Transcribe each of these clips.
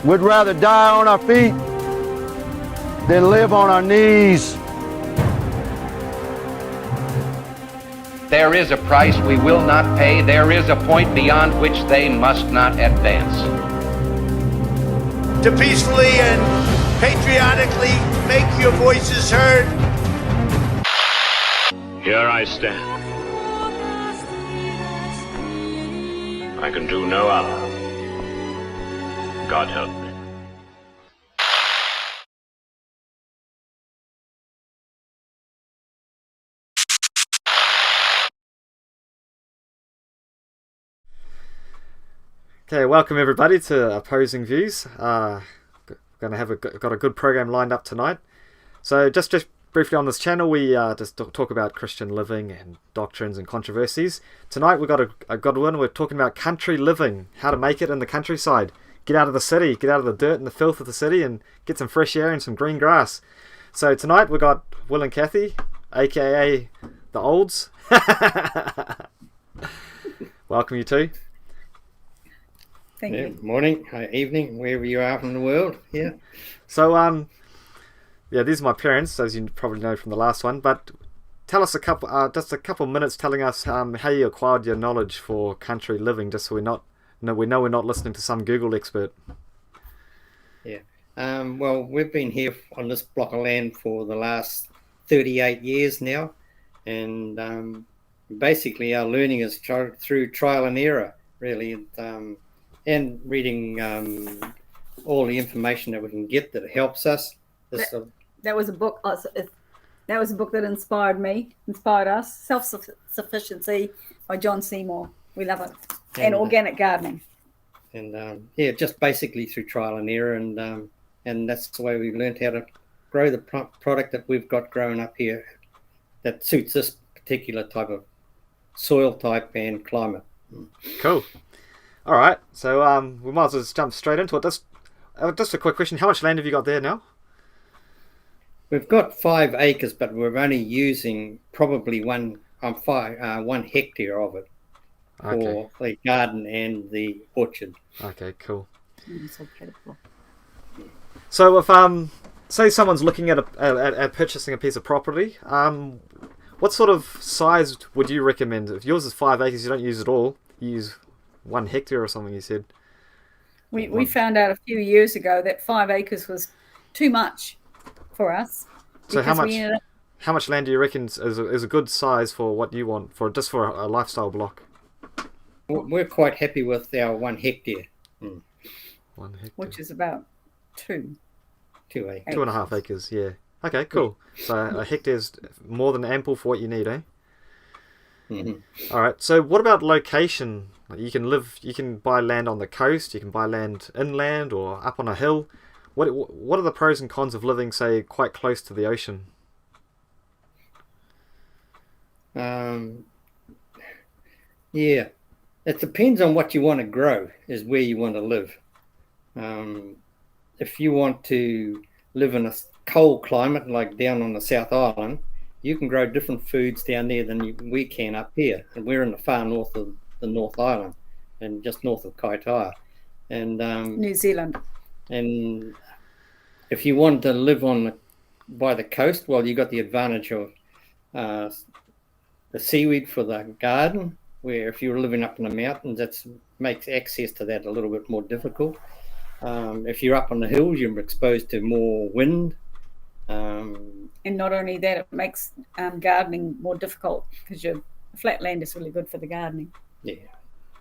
We'd rather die on our feet than live on our knees. There is a price we will not pay. There is a point beyond which they must not advance. To peacefully and patriotically make your voices heard. Here I stand. I can do no other. God help me. Okay, welcome everybody to Opposing Views. Got a good program lined up tonight. So just briefly on this channel, we just talk about Christian living and doctrines and controversies. Tonight we've got a good one. We're talking about country living, how to make it in the countryside. Get out of the city, get out of the dirt and the filth of the city and get some fresh air and some green grass. So tonight we've got Will and Kathy, aka the Olds. Welcome you two. Thank you. Morning, evening, wherever you are from the world. Yeah. So, yeah, these are my parents, as you probably know from the last one. But tell us just a couple minutes, telling us how you acquired your knowledge for country living, just so we know we're not listening to some Google expert. Yeah. Well, we've been here on this block of land for the last 38 years now, and basically our learning is through trial and error, really. And reading all the information that we can get that helps us. That was a book. That was a book that inspired us. Self-Sufficiency by John Seymour. We love it. And organic gardening. And yeah, just basically through trial and error, and that's the way we've learned how to grow the product that we've got growing up here that suits this particular type of soil type and climate. Cool. All right, so we might as well just jump straight into it. Just a quick question: how much land have you got there now? We've got 5 acres, but we're only using probably one hectare of it for the garden and the orchard. Okay, cool. So if say someone's looking at purchasing a piece of property, what sort of size would you recommend? If yours is 5 acres, you don't use it all. You use 1 hectare or something, you said. We found out a few years ago that 5 acres was too much for us. So how much land do you reckon is a good size for what you want, for a lifestyle block? We're quite happy with our 1 hectare. 1 hectare. Which is about 2 acres. 2.5 acres, yeah. Okay, cool. So a hectare's more than ample for what you need, eh? Mm-hmm. All right. So what about location? You can buy land on the coast. You can buy land inland or up on a hill. What are the pros and cons of living, say, quite close to the ocean? Yeah, it depends on what you want to grow. Is where you want to live. If you want to live in a cold climate like down on the South Island, you can grow different foods down there than we can up here. And we're in the far north of the North Island and just north of Kaitaia. And New Zealand. And if you want to live by the coast, well, you got the advantage of the seaweed for the garden, where if you're living up in the mountains, that makes access to that a little bit more difficult. If you're up on the hills, you're exposed to more wind. And not only that, it makes gardening more difficult because your flat land is really good for the gardening. Yeah,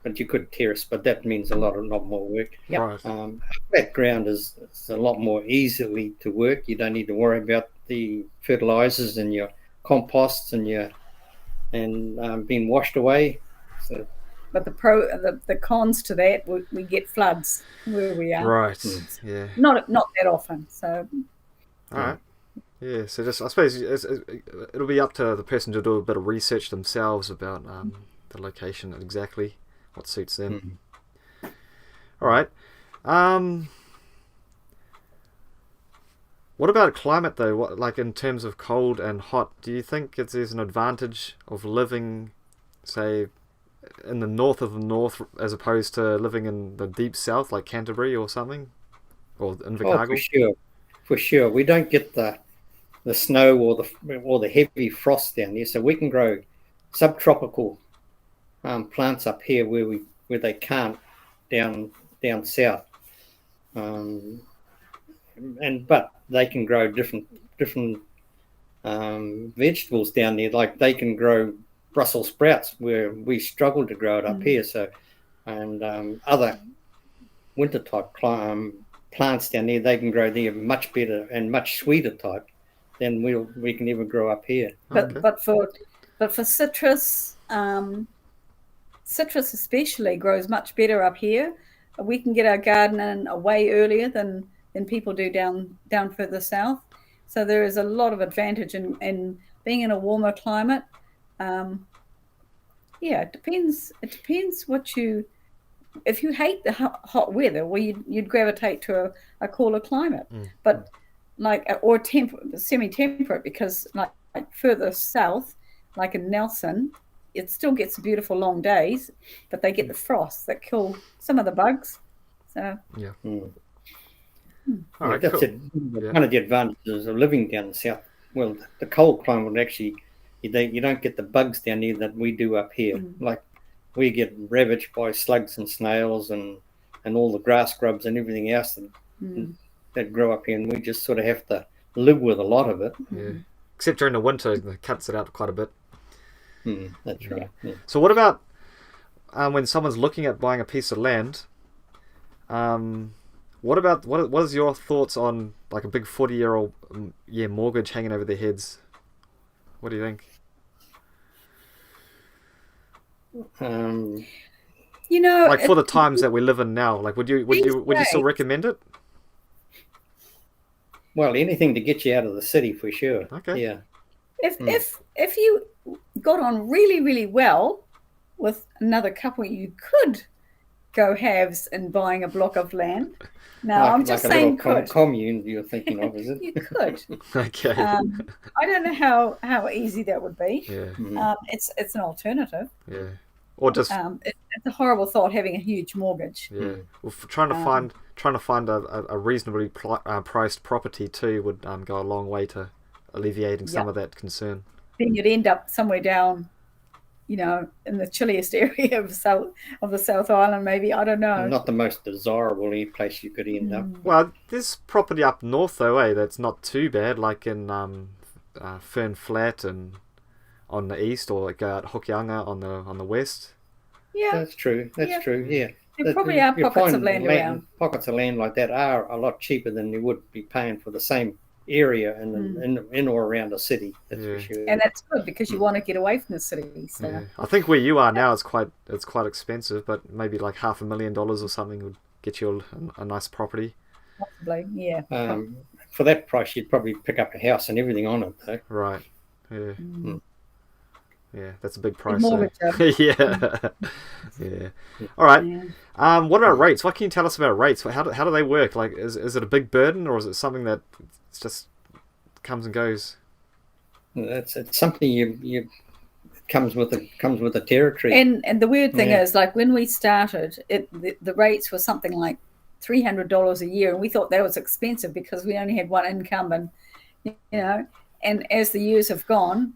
but you could terrace, but that means a lot more work. Yep. Right. Flat ground is a lot more easily to work. You don't need to worry about the fertilizers and your composts and being washed away. So. But the cons to that, we get floods where we are. Right. Yeah. Not that often. So. All right. Yeah. So I suppose it'll be up to the person to do a bit of research themselves about the location and exactly what suits them. Mm-hmm. All right. What about climate though? Like in terms of cold and hot, do you think there's an advantage of living, say, in the north of the north as opposed to living in the deep south like Canterbury or something, or Oh, Invercargill? for sure. We don't get the snow or the heavy frost down there, so we can grow subtropical plants up here where they can't down south. But they can grow different vegetables down there. Like they can grow Brussels sprouts where we struggle to grow it up here. So, and other winter type plants down there, they can grow there much better and much sweeter type than we can ever grow up here. But for citrus, citrus especially grows much better up here. We can get our garden in way earlier than people do down further south. So there is a lot of advantage in being in a warmer climate. It depends. It depends what you. If you hate the hot weather, well, you'd gravitate to a cooler climate. But or semi-temperate, because like further south, like in Nelson, it still gets beautiful long days, but they get the frost that kill some of the bugs. So Yeah. All right, that's one of the advantages of living down the south. Well, the cold climate would actually, you don't get the bugs down there that we do up here. Like we get ravaged by slugs and snails and all the grass grubs and everything else that grow up here, and we just sort of have to live with a lot of it. Yeah. Except during the winter, it cuts it out quite a bit. That's right. Yeah. So what about when someone's looking at buying a piece of land? What is your thoughts on like a big 40-year-old mortgage hanging over their heads? What do you think? Like for the times that we live in now, like would you still recommend it? Well, anything to get you out of the city for sure. Okay. Yeah. If you got on really, really well with another couple, you could go halves in buying a block of land. Now, I'm just saying, a little commune you're thinking of, is it? You could. Okay. I don't know how easy that would be. Yeah. It's an alternative. Yeah. Or just it's a horrible thought having a huge mortgage. Yeah. Well, trying to find a reasonably priced property too would go a long way to alleviating some of that concern. Then you'd end up somewhere down, in the chilliest area of the South Island, maybe. I don't know. Not the most desirable place you could end up. Well, there's property up north though, that's not too bad, like in Fern Flat and on the east, or like at Hokianga on the west. Yeah, that's true. That's true. Yeah. There probably are pockets of land around. Pockets of land like that are a lot cheaper than you would be paying for the same area in or around a city. That's for sure. And that's good because you want to get away from the city. So. Yeah. I think where you are now it's quite expensive, but maybe like $500,000 or something would get you a nice property. Possibly, yeah. For that price, you'd probably pick up a house and everything on it, though. Right. Yeah. Yeah, that's a big price. Yeah. All right. Yeah. What about rates? What can you tell us about rates? How do they work? Like, is it a big burden, or is it something that just comes and goes? It's something you comes with the territory. And the weird thing is, like when we started, the rates were something like $300 a year, and we thought that was expensive because we only had one income, and and as the years have gone,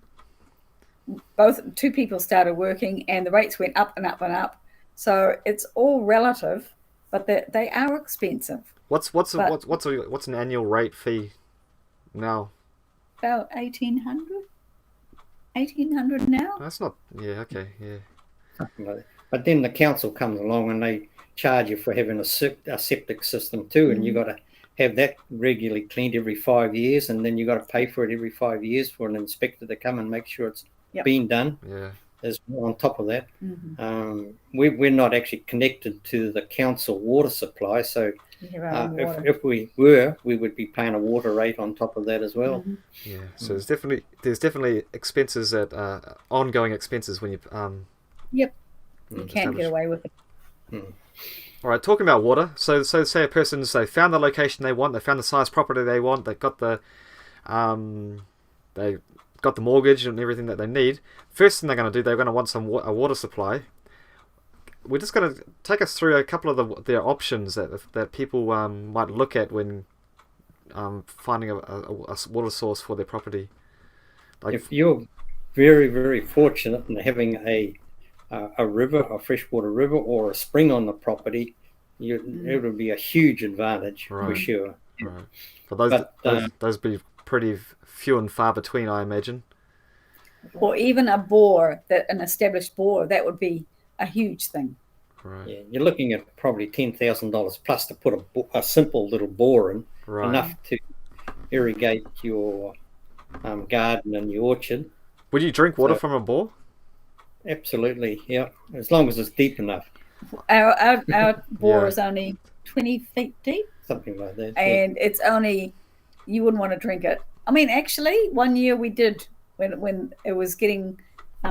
two people started working, and the rates went up and up and up. So it's all relative, but they are expensive. What's an annual rate fee now? About $1,800 now. That's not. Yeah. Okay. Yeah. But then the council comes along and they charge you for having a septic system too, and you got to have that regularly cleaned every 5 years, and then you got to pay for it every 5 years for an inspector to come and make sure it's being done. Yeah. As well, on top of that, we're not actually connected to the council water supply, so if we were, we would be paying a water rate on top of that as well. Yeah. So there's definitely expenses that ongoing expenses when you you can't get away with it. All right, talking about water. So say a person's found the location they want, they found the size property they want, they got the mortgage and everything that they need. First thing they're going to do, they're going to want a water supply. we're just going to take us through a couple of their options that people might look at when finding a water source for their property. Like, if you're very, very fortunate in having a river, a freshwater river, or a spring on the property, it would be a huge advantage for sure. Right. But those be pretty few and far between, I imagine. Or even a bore, an established bore, that would be a huge thing. Right. Yeah, you're looking at probably $10,000 plus to put a simple little bore in, enough to irrigate your garden and your orchard. Would you drink water from a bore? Absolutely, yeah, as long as it's deep enough. Our bore is only 20 feet deep. Something like that. And it's only, you wouldn't want to drink it. I mean, actually, one year we did, when it was getting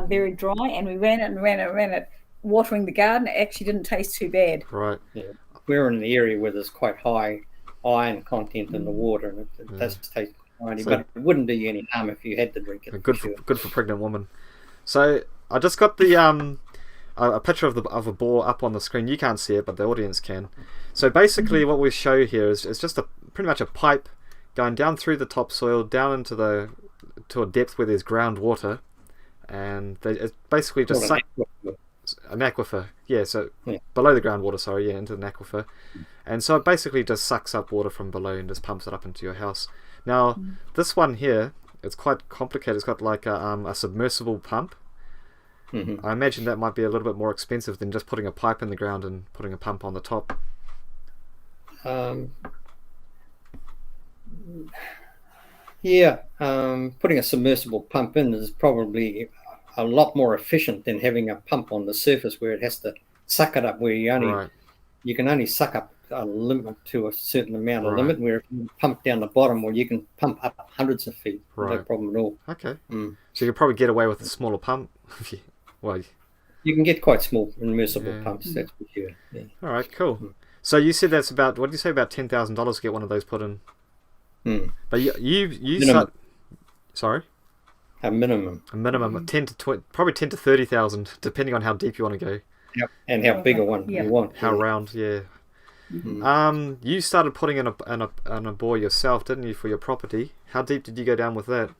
very dry, and we ran it, watering the garden. It actually didn't taste too bad. Right. Yeah. We're in an area where there's quite high iron content in the water, and it does taste tiny, but it wouldn't do you any harm if you had to drink it. Good for pregnant woman. So I just got the a picture of a bore up on the screen. You can't see it, but the audience can. So basically, what we show here is just pretty much a pipe going down through the topsoil, down into to a depth where there's groundwater, and it's basically just an aquifer. Yeah, so below the groundwater, into an aquifer, and so it basically just sucks up water from below and just pumps it up into your house. Now, this one here, it's quite complicated. It's got like a submersible pump. Mm-hmm. I imagine that might be a little bit more expensive than just putting a pipe in the ground and putting a pump on the top. Putting a submersible pump in is probably a lot more efficient than having a pump on the surface where it has to suck it up, where you can only suck up a limit to a certain amount of limit, where if you pump down the bottom, you can pump up hundreds of feet. No problem at all. Okay. So you could probably get away with a smaller pump. You can get quite small immersible pumps, that's for sure. Yeah. All right, cool. So you said that's about, what did you say, about $10,000 to get one of those put in? But you start, sorry? A minimum of 10 to 20, probably 10 to 30,000, depending on how deep you want to go. Yep. And how big a one you want. How round, You started putting in a bore yourself, didn't you, for your property? How deep did you go down with that?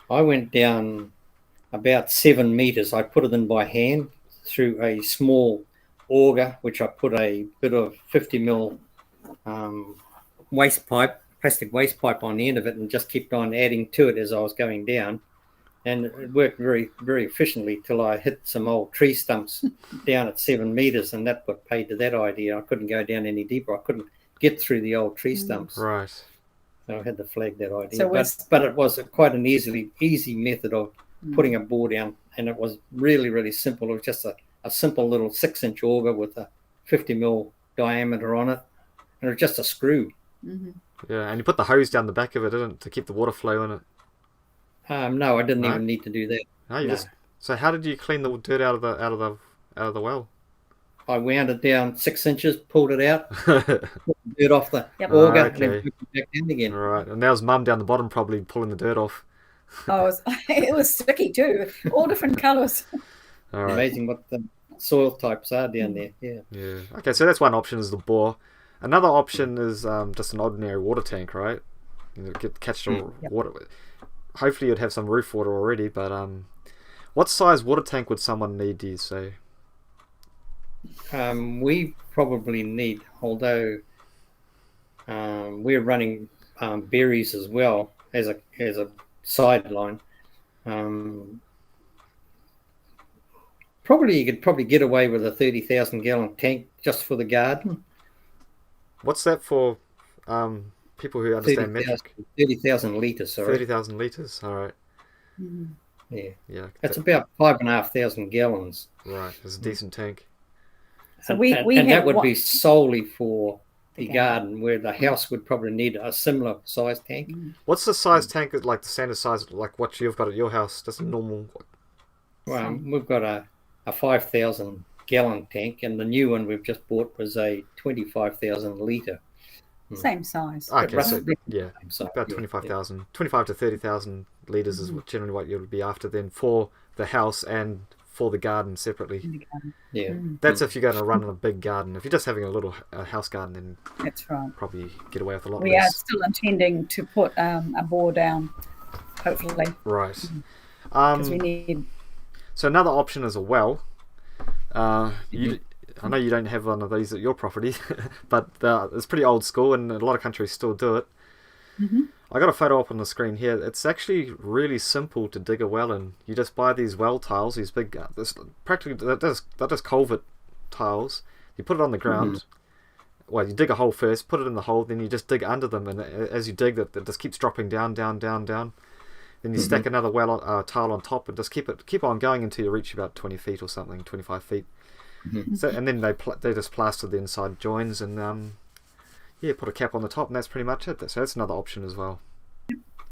I went down about 7 meters. I put it in by hand through a small auger, which I put a bit of 50 mil plastic waste pipe on the end of it, and just kept on adding to it as I was going down. And it worked very, very efficiently till I hit some old tree stumps down at 7 meters, and that what paid to that idea. I couldn't go down any deeper. I couldn't get through the old tree stumps. Right. So I had to flag that idea. But it was quite an easy method of putting a bore down, and it was really, really simple. It was just a simple little 6-inch auger with a 50 mil diameter on it, and it was just a screw. Mm-hmm. Yeah, and you put the hose down the back of it, didn't it, to keep the water flow in it? No, I didn't even need to do that. No. So how did you clean the dirt out of the well? I wound it down 6 inches, pulled it out, pulled the dirt off the auger, and then put it back in again. Right, and that was Mum down the bottom probably pulling the dirt off. Oh, it was sticky too, all different colours. All right. Amazing what the soil types are down there. Yeah. Okay, so that's one option, is the bore. Another option is just an ordinary water tank, right? Catch the water. Hopefully you'd have some roof water already, but what size water tank would someone need, do you say? We probably need, although we're running berries as well as a sideline. You could get away with a 30,000 gallon tank just for the garden. What's that for? People who understand metric. 30,000 litres, sorry. 30,000 litres, all right. Yeah. That's about 5,500 gallons. Right, it's a decent tank. So that would be solely for the garden, where the house would probably need a similar size tank. What's the size tank, like the standard size, like what you've got at your house? Just a normal? Well, we've got a 5,000 gallon tank, and the new one we've just bought was a 25,000 litre. Same size. Okay, so about 25,000, 25 to 30,000 litres is generally what you'll be after then for the house and for the garden separately. Yeah. That's if you're going to run a big garden. If you're just having a little house garden, then That's right. probably get away with a lot We are less. still intending to put a bore down, hopefully, Right. because we need. So another option is a well. I know you don't have one of these at your property, but it's pretty old school, and a lot of countries still do it. I got a photo up on the screen here. It's actually really simple to dig a well in. You just buy these well tiles, these big, they're just culvert tiles. You put it on the ground. Well, you dig a hole first, put it in the hole, then you just dig under them, and as you dig, it just keeps dropping down, down, down, down. Then you stack another well tile on top, and just keep on going until you reach about 20 feet or something, 25 feet. So, and then they just plaster the inside joins and put a cap on the top, and that's pretty much it. So that's another option as well.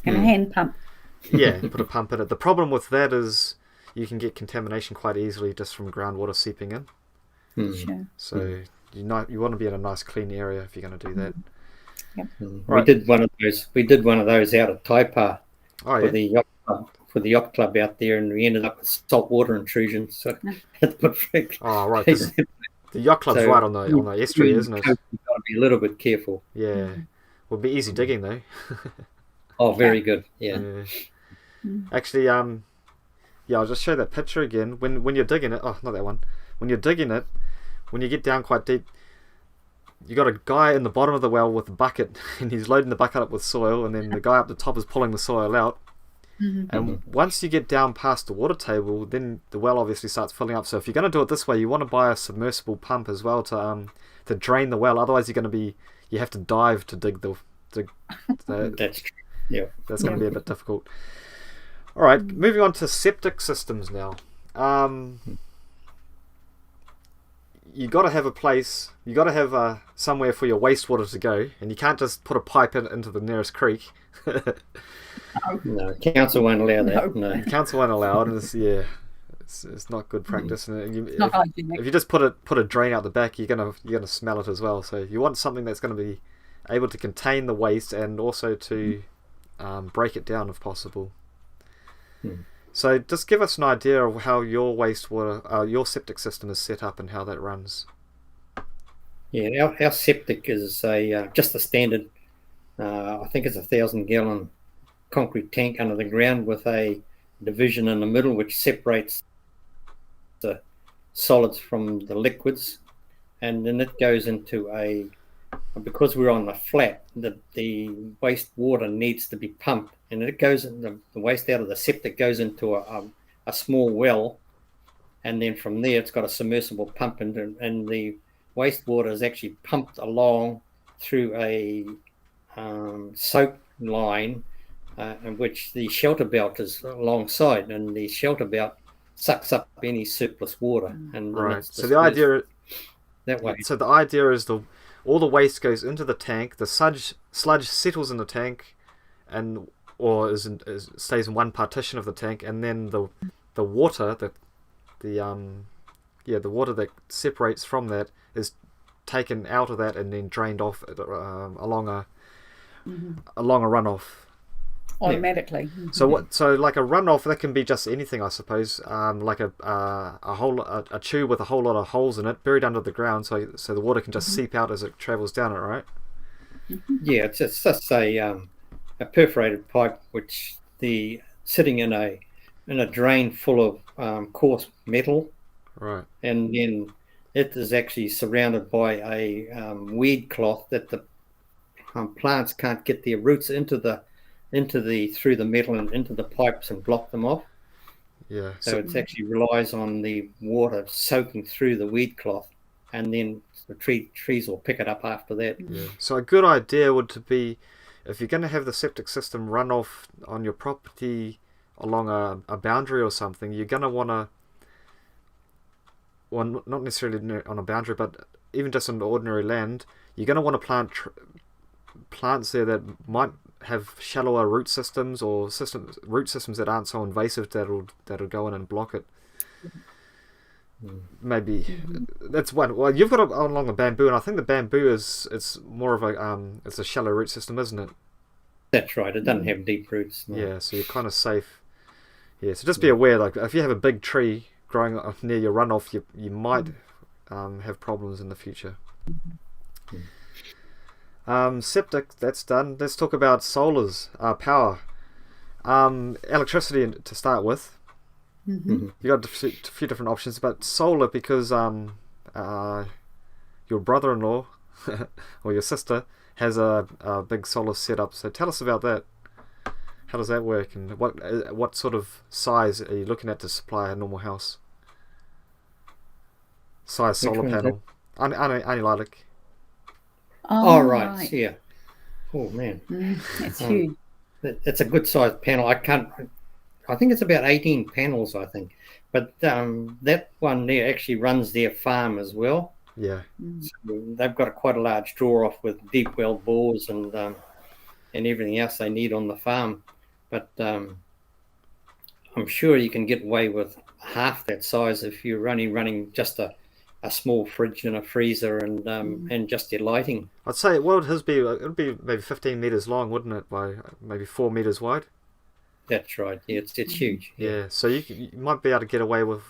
And a hand pump. Yeah, put a pump in it. The problem with that is you can get contamination quite easily just from groundwater seeping in. Sure. So you want to be in a nice clean area if you're going to do that. Yep. Right. We did one of those. We did one of those out at Taipa for the yacht club out there, and we ended up with saltwater intrusion. So Oh, right. The yacht club's right on the estuary, isn't it? You've got to be a little bit careful. Yeah. Would be easy digging though. Oh, very good. Yeah. Actually, I'll just show that picture again. When you're digging it, not that one. When you're digging it, when you get down quite deep, you got a guy in the bottom of the well with a bucket, and he's loading the bucket up with soil, and then the guy up the top is pulling the soil out. And once you get down past the water table, then the well obviously starts filling up. So if you're going to do it this way, you want to buy a submersible pump as well to drain the well. Otherwise, you have to dive to dig the. That's true. Yeah, that's going to be a bit difficult. All right, moving on to septic systems now. You got to have a place. You got to have somewhere for your wastewater to go, and you can't just put a pipe into the nearest creek. No, council won't allow that. No. Council won't allow it. It's not good practice. And if you just put a drain out the back, you're gonna smell it as well. So you want something that's going to be able to contain the waste and also to break it down if possible. So just give us an idea of how your wastewater, your septic system is set up and how that runs. Yeah, our septic is just a standard. I think it's 1,000-gallon concrete tank under the ground with a division in the middle which separates the solids from the liquids, and then it goes into because we're on the flat, the wastewater needs to be pumped, and it goes in the waste out of the septic goes into a small well, and then from there it's got a submersible pump, and the wastewater is actually pumped along through a soak line in which the shelter belt is alongside, and the shelter belt sucks up any surplus water. And right. So the idea that way. So the idea is all the waste goes into the tank. The sludge settles in the tank, stays in one partition of the tank, and then the water the water that separates from that is taken out of that and then drained off along a runoff. Automatically. So like a runoff, that can be just anything, I suppose. Like a tube with a whole lot of holes in it, buried under the ground, so the water can just seep out as it travels down it, right? Yeah, it's just a perforated pipe which sitting in a drain full of coarse metal, right? And then it is actually surrounded by a weed cloth that the plants can't get their roots through the metal and into the pipes and block them off. Yeah. So it actually relies on the water soaking through the weed cloth, and then the trees will pick it up after that. Yeah. So a good idea would be, if you're going to have the septic system run off on your property along a boundary or something, you're going to want to, well, not necessarily on a boundary, but even just on ordinary land, you're going to want to plant plants there that might have shallower root systems or root systems that aren't so invasive that'll go in and block it. Maybe that's one. Well, you've got it along the bamboo, and I think the bamboo it's more of it's a shallow root system, isn't it? That's right. It doesn't have deep roots. No. Yeah, so you're kind of safe. Yeah, so just be aware, like if you have a big tree growing near your runoff, you might have problems in the future. Septic, that's done. Let's talk about solars, power. Electricity to start with. You got a few different options, but solar, because your brother-in-law or your sister has a big solar setup. So tell us about that. How does that work, and what sort of size are you looking at to supply a normal house? Size solar panel. Only like. Oh, right. Yeah. Oh, man. It's huge. It's a good sized panel. I think it's about 18 panels, I think. But that one there actually runs their farm as well. Yeah. So they've got quite a large draw off with deep well bores and everything else they need on the farm. But I'm sure you can get away with half that size if you're only running just a small fridge and a freezer and just your lighting. I'd say what would his be? It would be maybe 15 meters long, wouldn't it? By maybe 4 meters wide. That's right. Yeah, it's huge. Yeah. So you might be able to get away with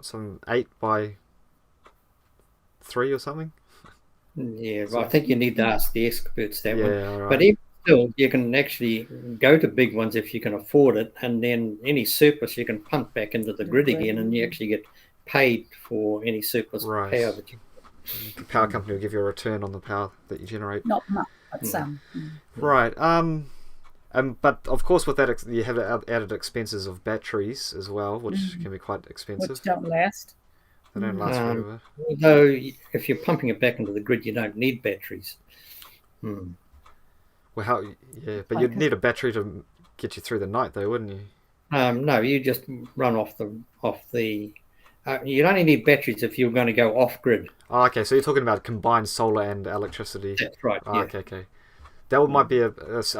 some 8 by 3 or something. Yeah, well, I think you need to ask the experts that one. All right. But even still, you can actually go to big ones if you can afford it, and then any surplus you can pump back into the grid again, and you actually get paid for any surplus power that you. The power company will give you a return on the power that you generate. Not much, but some. Right. But of course, with that you have added expenses of batteries as well, which can be quite expensive. Which don't last. They don't last forever. Although, if you're pumping it back into the grid, you don't need batteries. Well, but you'd need a battery to get you through the night, though, wouldn't you? No, you just run off the. You'd only need batteries if you're going to go off grid. Oh, okay. So you're talking about combined solar and electricity. That's right. Oh, yeah. Okay. That might be a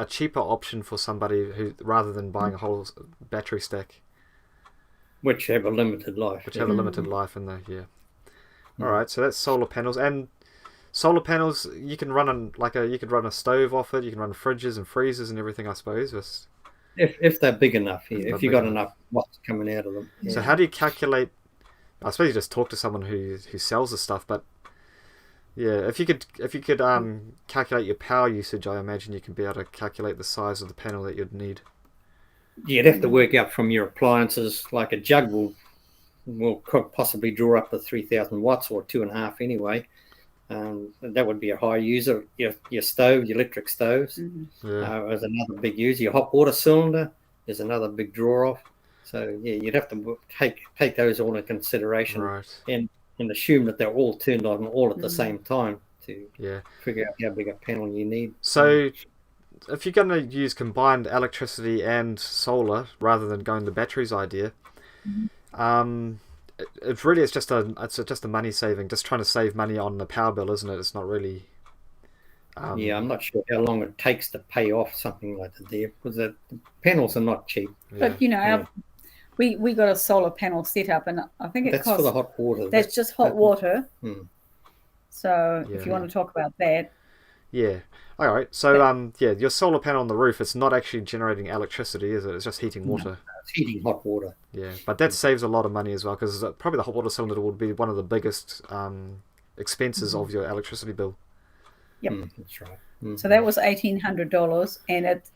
cheaper option for somebody who, rather than buying a whole battery stack. Which have a limited life. Have a limited life in there, yeah. All right, so that's solar panels, and solar panels you can run you could run a stove off it. You can run fridges and freezers and everything, I suppose. Just if they're big enough, if you got enough watts coming out of them. Yeah. So how do you calculate? I suppose you just talk to someone who sells the stuff, but yeah, if you could calculate your power usage, I imagine you can be able to calculate the size of the panel that you'd need. You'd have to work out from your appliances. Like a jug will possibly draw up to 3,000 watts or 2.5 anyway. That would be a high user. Your stove, your electric stoves, is another big user. Your hot water cylinder is another big draw off. So yeah, you'd have to take those all into consideration, and assume that they're all turned on all at the same time to figure out how big a panel you need. So if you're going to use combined electricity and solar rather than going the batteries idea, it's just a money saving, just trying to save money on the power bill, isn't it? It's not really. I'm not sure how long it takes to pay off something like that there, because the panels are not cheap. But we got a solar panel set up, and I think that's for the hot water. That's just hot water. So if you want to talk about that. Yeah. All right. So your solar panel on the roof, it's not actually generating electricity, is it? It's just heating water. No, it's heating hot water. Yeah, but that saves a lot of money as well, because probably the hot water cylinder would be one of the biggest expenses of your electricity bill. Yep. That's right. So that was $1,800, and it's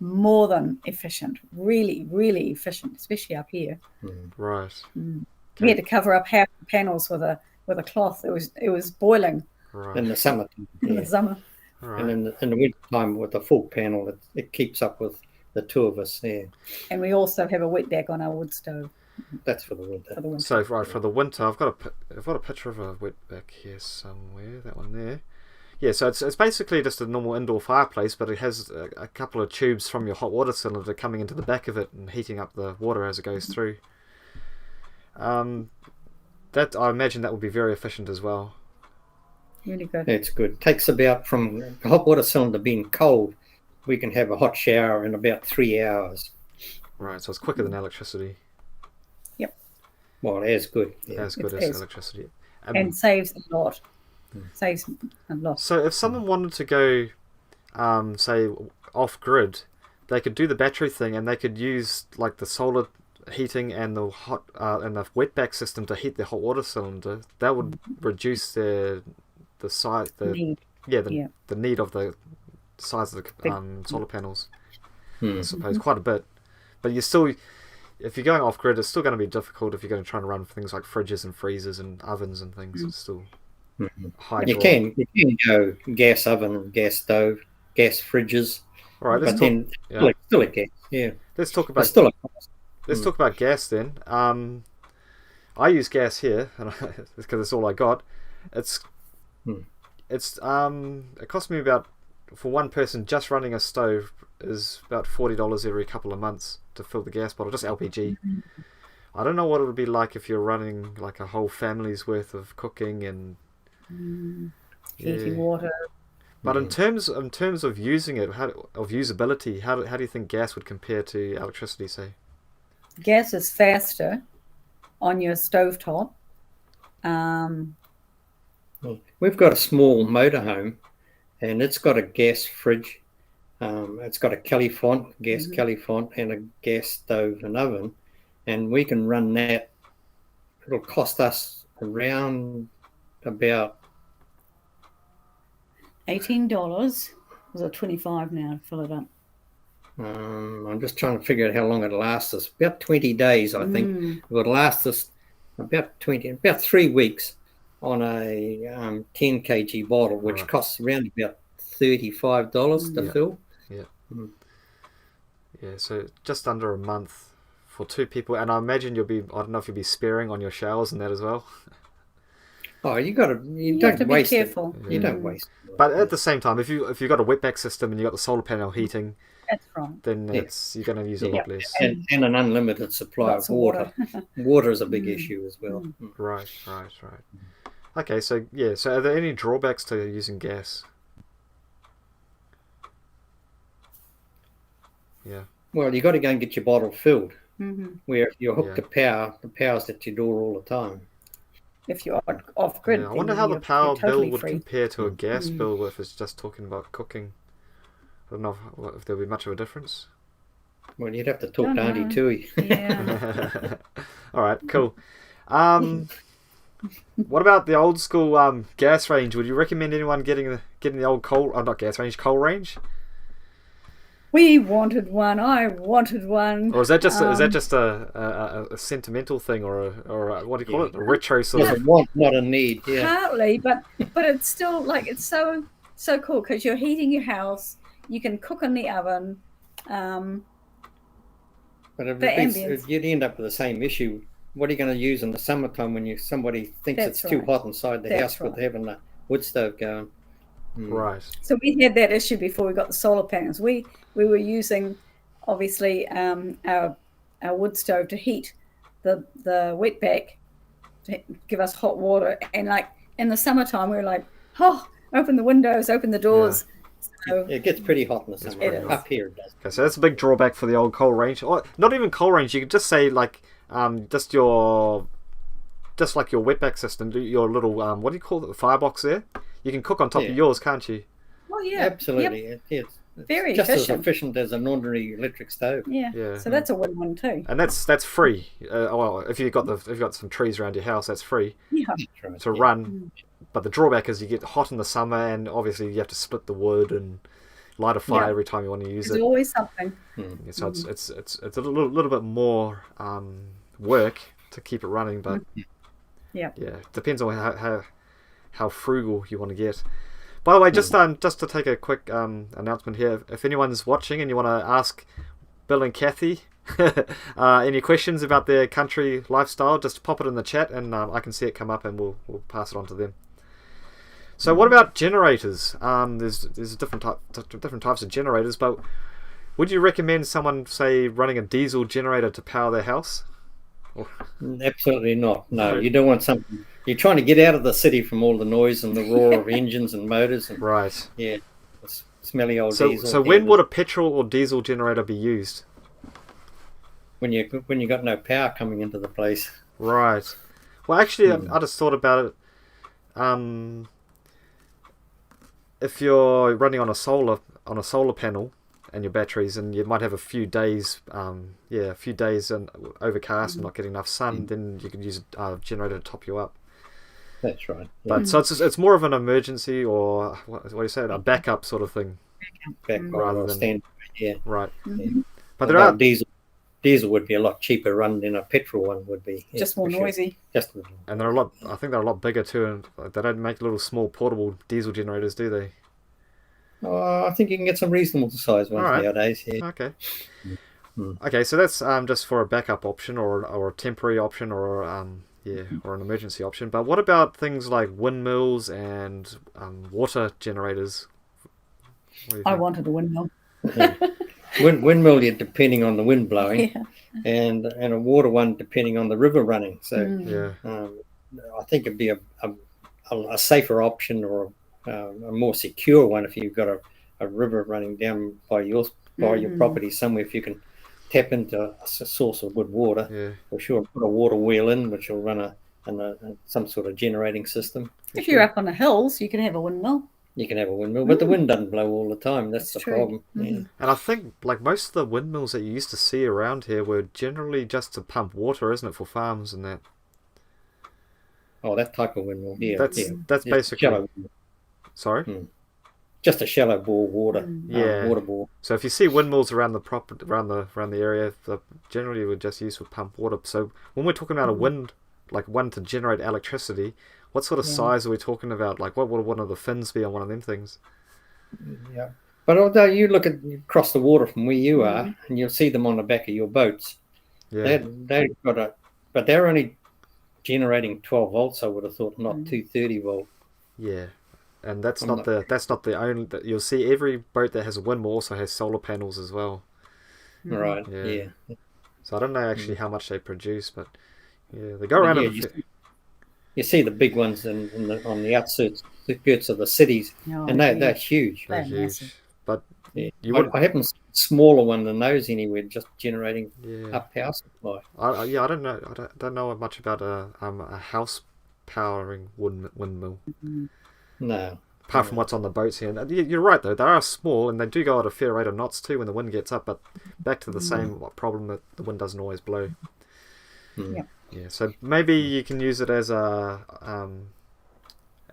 more than efficient. Really, really efficient, especially up here. Right. We had to cover up half the panels with a cloth. It was boiling. Right. In the summer. In the summer. Right. And in the winter time with the full panel, it keeps up with the two of us there. And we also have a wetback on our wood stove. That's for the winter. So for the winter, I've got a picture of a wetback here somewhere. That one there. Yeah, so it's basically just a normal indoor fireplace, but it has a couple of tubes from your hot water cylinder coming into the back of it and heating up the water as it goes through. That I imagine that would be very efficient as well. Really good. It's good. It takes about, from the hot water cylinder being cold, we can have a hot shower in about 3 hours. Right, so it's quicker than electricity. Yep. Well, as good. Yeah. As good as electricity. And saves a lot. Saves a lot. So if someone wanted to go, say, off-grid, they could do the battery thing, and they could use like the solar heating and the wetback system to heat the hot water cylinder, that would reduce the size, Need. the need of the size of the solar panels. I suppose quite a bit, but you still, if you're going off grid, it's still going to be difficult if you're going to try and run things like fridges and freezers and ovens and things. It's still high. You draw. can go gas oven, gas stove, gas fridges. All right, But then still a gas. Yeah. let's talk But about still a cost. let's talk about gas then. I use gas here, and because it's all I got. It cost me about, for one person just running a stove, is about $40 every couple of months to fill the gas bottle, just LPG. I don't know what it would be like if you're running like a whole family's worth of cooking and Heating water. But in terms of using it, of usability, how do you think gas would compare to electricity, say? Gas is faster on your stovetop. We've got a small motorhome, and it's got a gas fridge. It's got a Califont, gas Califont, and a gas stove and oven, and we can run that. It'll cost us around about $18. Was it $25 now to fill it up? I'm just trying to figure out how long it'll last us. About 20 days, I think. It would last us about 3 weeks on a 10 kg bottle, which costs around about $35 to fill. Yeah, so just under a month for two people, and I imagine I don't know if you'll be sparing on your showers and that as well. Oh, you have don't to be waste careful. it. You don't waste it. But at the same time, if you've got a wetback system and you've got the solar panel heating, That's right. then you're going to use a lot less. And an unlimited supply Lots of of water. water. Water is a big issue as well. Right. Okay, so are there any drawbacks to using gas? Yeah. Well, you got to go and get your bottle filled. Where if you're hooked Yeah. to power, the power's at your door all the time. If you're off grid, Yeah, I wonder how the power bill would compare to a gas bill if it's just talking about cooking. I don't know if there'll be much of a difference. Well, you'd have to talk Don't to Auntie know. Tui. Yeah. All right, cool. What about the old school gas range? Would you recommend anyone getting the old not gas range, coal range? We wanted one. I wanted one. Or is that just a sentimental thing, or a what do you call it? A retro sort It's of. a want, not a need. Yeah. Partly, but it's still like it's so cool because you're heating your house. You can cook in the oven. But The ambience. you'd end up with the same issue. What are you going to use in the summertime when somebody thinks That's it's too right. hot inside the That's house with right. having a wood stove going? Right. So we had that issue before we got the solar panels. We were using obviously our wood stove to heat the wetback to give us hot water, and like in the summertime we were like, oh, open the windows, open the doors. So It gets pretty hot in the summer. It is. Up here it does. Okay, so that's a big drawback for the old coal range. Or not even coal range. You could just say like just like your wetback system, your little what do you call it? The firebox there. You can cook on top of yours, can't you? oh yeah, Absolutely. Yep. It's Very just efficient. as efficient as an ordinary electric stove. Yeah. Yeah. So that's a win-win too. And that's free. Well, if you've got some trees around your house, that's free Yeah. Right, to yeah. run. But the drawback is you get hot in the summer, and obviously you have to split the wood and light a fire Yeah. every time you want to use There's it. always something. Yeah, so it's a little bit more work to keep it running, but Yeah. depends on how frugal you want to get. By the way, just to take a quick announcement here, if anyone's watching and you want to ask Bill and Kathy any questions about their country lifestyle, just pop it in the chat and I can see it come up and we'll pass it on to them. So what about generators? There's different types of generators, but would you recommend someone, say, running a diesel generator to power their house? Absolutely not. No, you don't want something. You're trying to get out of the city from all the noise and the roar of engines and motors. And, Right. yeah, smelly old So diesel. so when would a petrol or diesel generator be used? when you got no power coming into the place. Right. Well, actually, I just thought about it. If you're running on a solar panel and your batteries, and you might have a few days, and overcast and not getting enough sun, then you can use a generator to top you up. That's right. But so it's more of an emergency, or what do you say, a backup sort of thing, rather than standard. Yeah. right. Mm-hmm. But there are diesel would be a lot cheaper run than a petrol one would be. Yeah, just more noisy. and they're a lot. I think they're a lot bigger too, and they don't make little small portable diesel generators, do they? I think you can get some reasonable size ones nowadays. Yeah. Okay. Okay, so that's just for a backup option, or a temporary option, or or an emergency option. But what about things like windmills and water generators? I wanted a windmill. Windmill, you're depending on the wind blowing, and a water one depending on the river running. So I think it'd be a safer option, or a more secure one if you've got a river running down by your property somewhere. If you can tap into a source of good water, for sure. Put a water wheel in, which will run some sort of generating system. If you're up on the hills, you can have a windmill. You can have a windmill, but the wind doesn't blow all the time. That's the problem. Yeah. And I think, like, most of the windmills that you used to see around here were generally just to pump water, isn't it, for farms and that? Oh, that type of windmill. Yeah, that's basically. Shallow. Sorry. Just a shallow bore water. Water bore. So if you see windmills around the area, generally we're just used for pump water. So when we're talking about a wind, like one to generate electricity, what sort of size are we talking about? Like, what would one of the fins be on one of them things? Yeah. But although you look across the water from where you are, and you'll see them on the back of your boats. Yeah. But they're only generating 12 volts. I would have thought, not 230 volt. Yeah, and that's not the only. You'll see every boat that has a windmill also has solar panels as well. Right. Yeah. So I don't know actually how much they produce, but they go around. You see the big ones on the outskirts of the cities, and they're huge. They're huge. But I haven't seen a smaller one than those anywhere, just generating up power supply. I don't know. I don't know much about a house powering windmill. No. Apart from what's on the boats here. And you're right though. They are small and they do go at a fair rate of knots too when the wind gets up. But back to the same problem that the wind doesn't always blow. Yeah, so maybe you can use it as an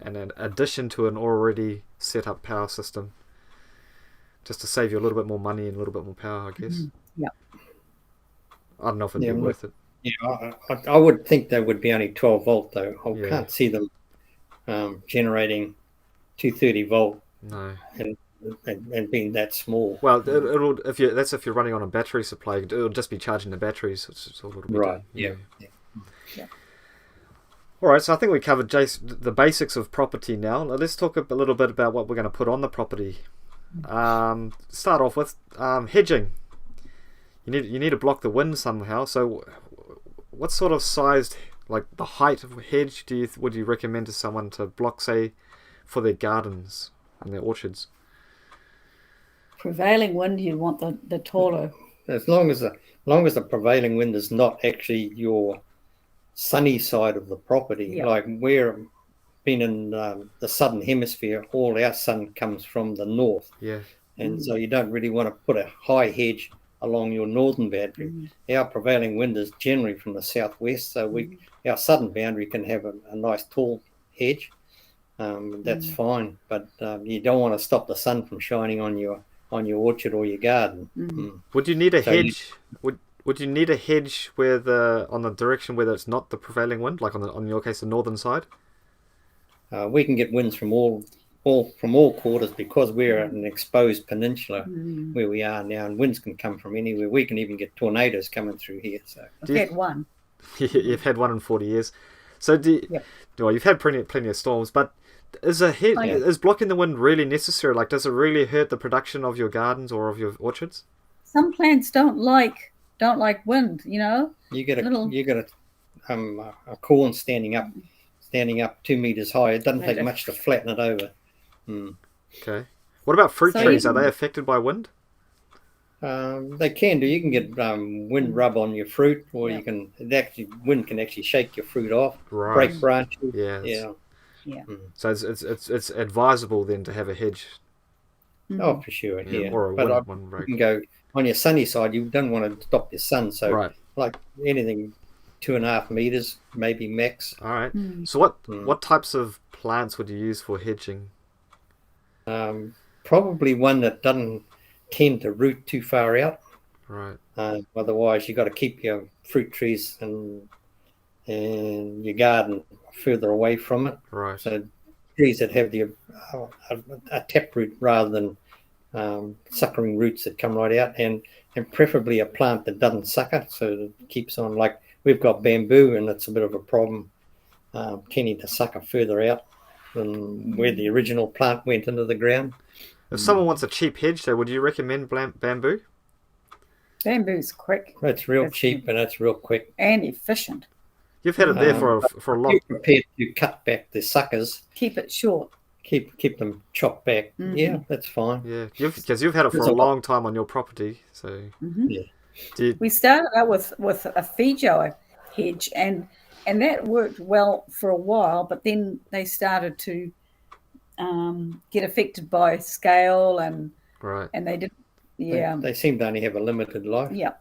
addition to an already set up power system, just to save you a little bit more money and a little bit more power, I guess. Yeah. I don't know if it'd be worth it. Yeah, I would think they would be only 12 volt though. I can't see them generating 230 volt. No. And being that small. Well, it'll if you're running on a battery supply, it'll just be charging the batteries. It's a little bit right. Yeah. All right, so I think we covered the basics of property now. Let's talk a little bit about what we're going to put on the property. Start off with hedging. You need to block the wind somehow. So, what sort of sized, like the height of hedge, would you recommend to someone to block, say, for their gardens and their orchards? Prevailing wind, you want the taller. As long as the prevailing wind is not actually your sunny side of the property, like we're been in the southern hemisphere, all our sun comes from the north, and so you don't really want to put a high hedge along your northern boundary. Our prevailing wind is generally from the southwest, so our southern boundary can have a nice tall hedge. That's fine, but you don't want to stop the sun from shining on your orchard or your garden. Would you need a hedge? Would you need a hedge on the direction where it's not the prevailing wind, like on your case the northern side? We can get winds from all quarters because we're at an exposed peninsula where we are now, and winds can come from anywhere. We can even get tornadoes coming through here. So I've had one. You've had one in 40 years. So well, you've had plenty of storms, but is blocking the wind really necessary? Like, does it really hurt the production of your gardens or of your orchards? Some plants don't like wind, You get a corn standing up 2 meters high. It doesn't take much to flatten it over. Okay. What about fruit trees? Are they affected by wind? They can do. You can get wind rub on your fruit, or wind can actually shake your fruit off, break branches. So it's advisable then to have a hedge. Oh, for sure, Yeah, yeah. or a But one you rake. can go on your sunny side. You don't want to stop your sun, so Right. like anything 2.5 meters, maybe max. All right. Mm. So what types of plants would you use for hedging? Probably one that doesn't tend to root too far out. Right. Otherwise, you got to keep your fruit trees and your garden further away from it. Right. So trees that have a taproot rather than suckering roots that come right out, and preferably a plant that doesn't sucker, so it keeps on. Like we've got bamboo, and it's a bit of a problem, tending to sucker further out than where the original plant went into the ground. If someone wants a cheap hedge, though, would you recommend bamboo? Bamboo's quick. It's real cheap and it's real quick. And efficient. You've had it there for a lot. You're prepared to cut back the suckers, Keep it short. keep them chopped back. Mhm. Yeah, that's fine. Yeah, because you've had it for a long time on your property. So Yeah. We started out with a Fijo hedge, and that worked well for a while, but then they started to get affected by scale, and right. they did. Yeah. They seem to only have a limited life. Yeah.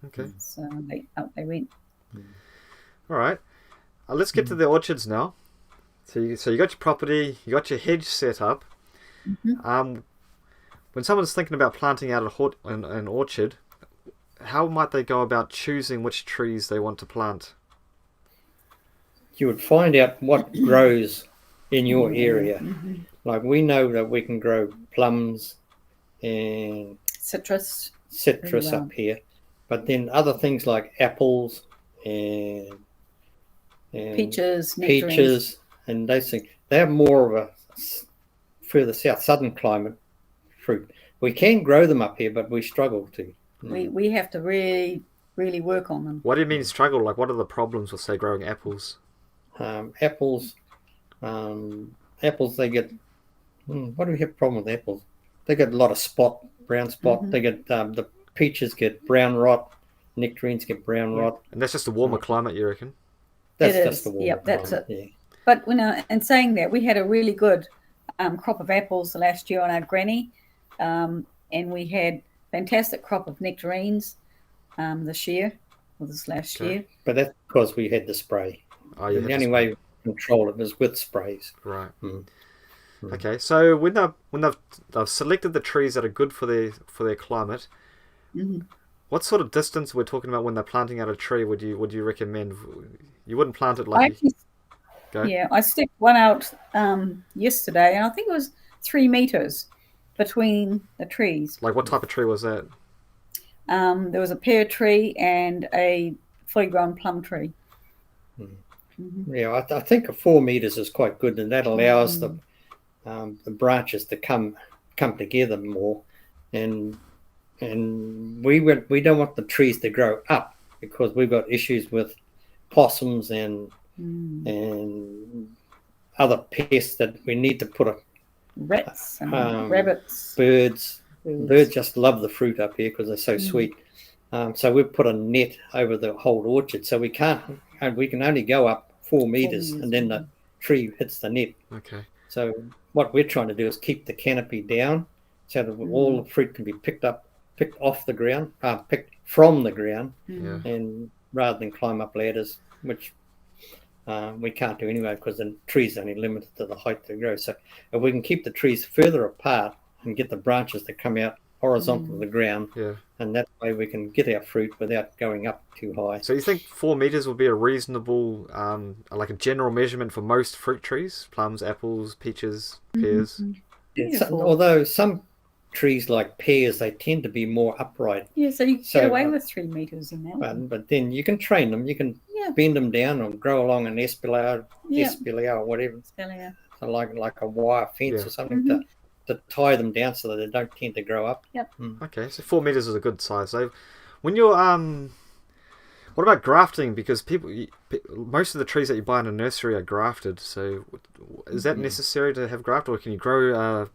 Okay. So they went. All right. Let's get to the orchards now. So you got your property, you got your hedge set up. When someone's thinking about planting out an orchard, how might they go about choosing which trees they want to plant? You would find out what grows in your area. Like we know that we can grow plums and Citrus. citrus up here, but then other things like apples and Peaches, nectarines. peaches and those things, they're more of a further south southern climate fruit. We can grow them up here, but we struggle to. We have to really, really work on them. What do you mean struggle? Like, what are the problems with, say, growing apples? Apples, they get. What do we have a problem with apples? They get a lot of brown spot. They get the peaches get brown rot, nectarines get brown rot. And that's just a warmer climate, you reckon? That's It just is. the warmer Yep, that's climate, it. yeah. But in saying that, we had a really good crop of apples last year on our granny, and we had fantastic crop of nectarines this year, or this last year. But that's because we had the spray. Oh, you And the only way to control it is with sprays. Right. Okay. So when they've selected the trees that are good for their climate, what sort of distance we're talking about when they're planting out a tree? Would you recommend? You wouldn't plant it like. I stepped one out yesterday, and I think it was 3 meters between the trees. Like, what type of tree was that? There was a pear tree and a fully grown plum tree. Yeah, I think 4 meters is quite good, and that allows the branches to come together more, and we don't want the trees to grow up because we've got issues with possums and other pests that we need to put Rats and rabbits. Birds just love the fruit up here because they're so sweet. So we've put a net over the whole orchard, so we can only go up 4 meters, and then the tree hits the net. Okay. So what we're trying to do is keep the canopy down so that all the fruit can be picked off the ground, picked from the ground, and rather than climb up ladders, which we can't do anyway because the tree's only limited to the height they grow. So if we can keep the trees further apart and get the branches to come out horizontal to the ground, and that way we can get our fruit without going up too high. So you think 4 meters would be a reasonable, like a general measurement for most fruit trees? Plums, apples, peaches, pears? Although some trees like pears, they tend to be more upright. Yeah, so you get away with 3 meters in that one. But then you can train them. You can bend them down or grow along an espalier or whatever. So like a wire fence or something to tie them down so that they don't tend to grow up. Okay, so 4 meters is a good size. So when you're what about grafting? Because most of the trees that you buy in a nursery are grafted. So is that necessary to have graft, or can you grow a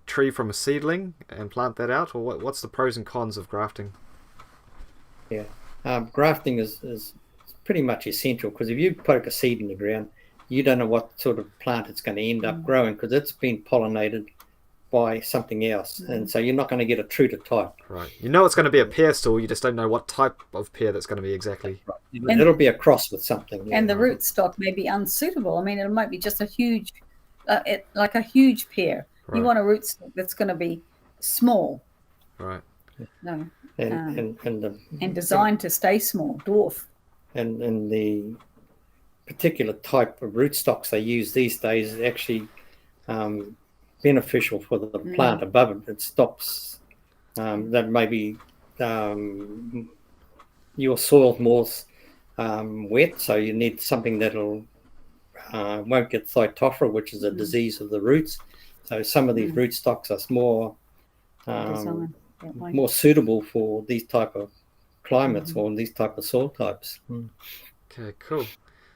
tree from a seedling and plant that out, or what's the pros and cons of grafting? Grafting is pretty much essential, because if you poke a seed in the ground, you don't know what sort of plant it's going to end up growing, because it's been pollinated by something else, and so you're not going to get a true to type. Right. You know it's going to be a pear stall, you just don't know what type of pear that's going to be exactly. Right. It'll be a cross with something. Yeah. And the rootstock may be unsuitable. I mean, it might be just a huge, like a huge pear. Right. You want a rootstock that's going to be small. Right. No. And designed to stay small, dwarf. And the particular type of rootstocks they use these days is actually beneficial for the plant above it. It stops that maybe your soil's more wet, so you need something that'll won't get Phytophthora, which is a disease of the roots. So some of these rootstocks are more suitable for these type of climates or these type of soil types. Okay, cool.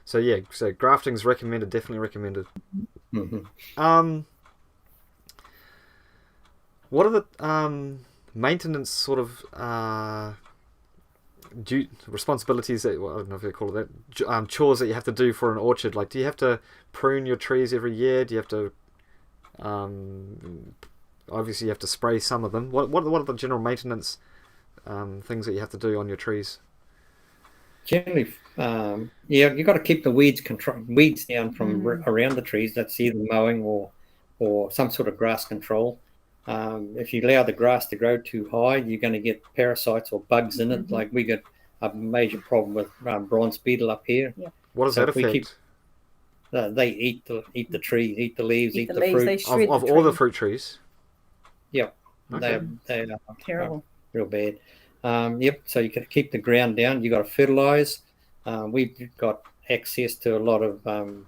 So yeah, so grafting's recommended, definitely recommended. What are the maintenance sort of responsibilities that, I don't know if they call it that, chores that you have to do for an orchard? Like, do you have to prune your trees every year? Do you have to obviously you have to spray some of them. What are the general maintenance things that you have to do on your trees? Generally, you've got to keep the weeds down from around the trees. That's either mowing or some sort of grass control. If you allow the grass to grow too high, you're going to get parasites or bugs in it. Like we got a major problem with bronze beetle up here. Yeah. What does that affect? They eat the trees, eat the leaves, eat the leaves, fruit of all the fruit trees. Yep, Okay. they are Terrible. Real bad. So you can keep the ground down. You got to fertilize. We've got access to a lot of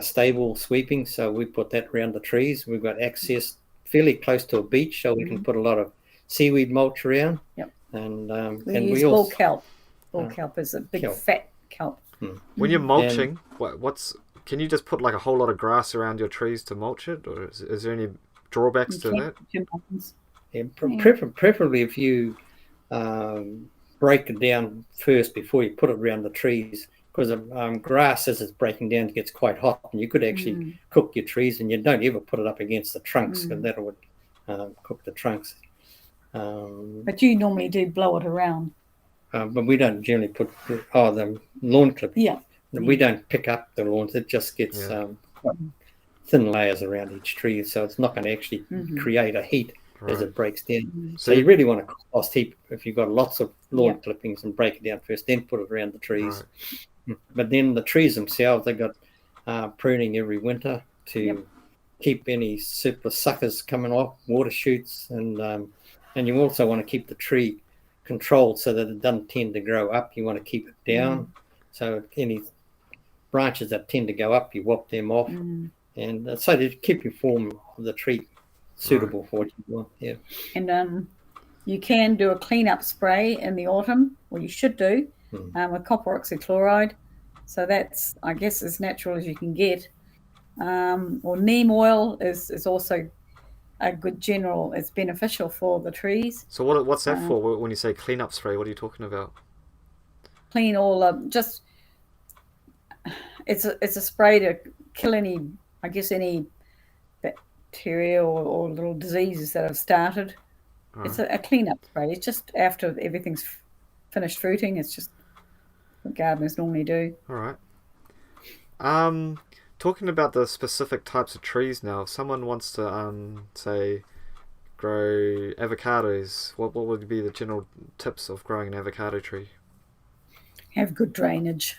stable sweeping, so we put that around the trees. We've got access fairly close to a beach, so we can put a lot of seaweed mulch around. Yep. And we use bull kelp. Bull kelp is a big fat kelp. When you're mulching, can you just put like a whole lot of grass around your trees to mulch it, or is there any drawbacks to that? Preferably if you break it down first before you put it around the trees, because grass, as it's breaking down, gets quite hot, and you could actually cook your trees, and you don't ever put it up against the trunks, because that would cook the trunks. But you normally do blow it around. But we don't generally put the lawn clipping. Yeah. We don't pick up the lawns. It just gets thin layers around each tree, so it's not going to actually create a heat as it breaks down. So you really want to compost heap if you've got lots of lawn clippings and break it down first, then put it around the trees. But then the trees themselves, they've got pruning every winter to keep any surplus suckers coming off, water shoots, and you also want to keep the tree controlled so that it doesn't tend to grow up. You want to keep it down. So any branches that tend to go up, you whop them off. And so to keep your form of the tree suitable for what you want. Yeah. And you can do a cleanup spray in the autumn, or you should do, with copper oxychloride. So that's, I guess, as natural as you can get. Or neem oil is also a good general. It's beneficial for the trees. So what's that for? When you say cleanup spray, what are you talking about? Clean all up. Just it's a spray to kill any bacteria or little diseases that have started. It's a cleanup spray. It's just after everything's finished fruiting. It's just what gardeners normally do. All right. Talking about the specific types of trees now, if someone wants to say grow avocados, what would be the general tips of growing an avocado tree? Have good drainage.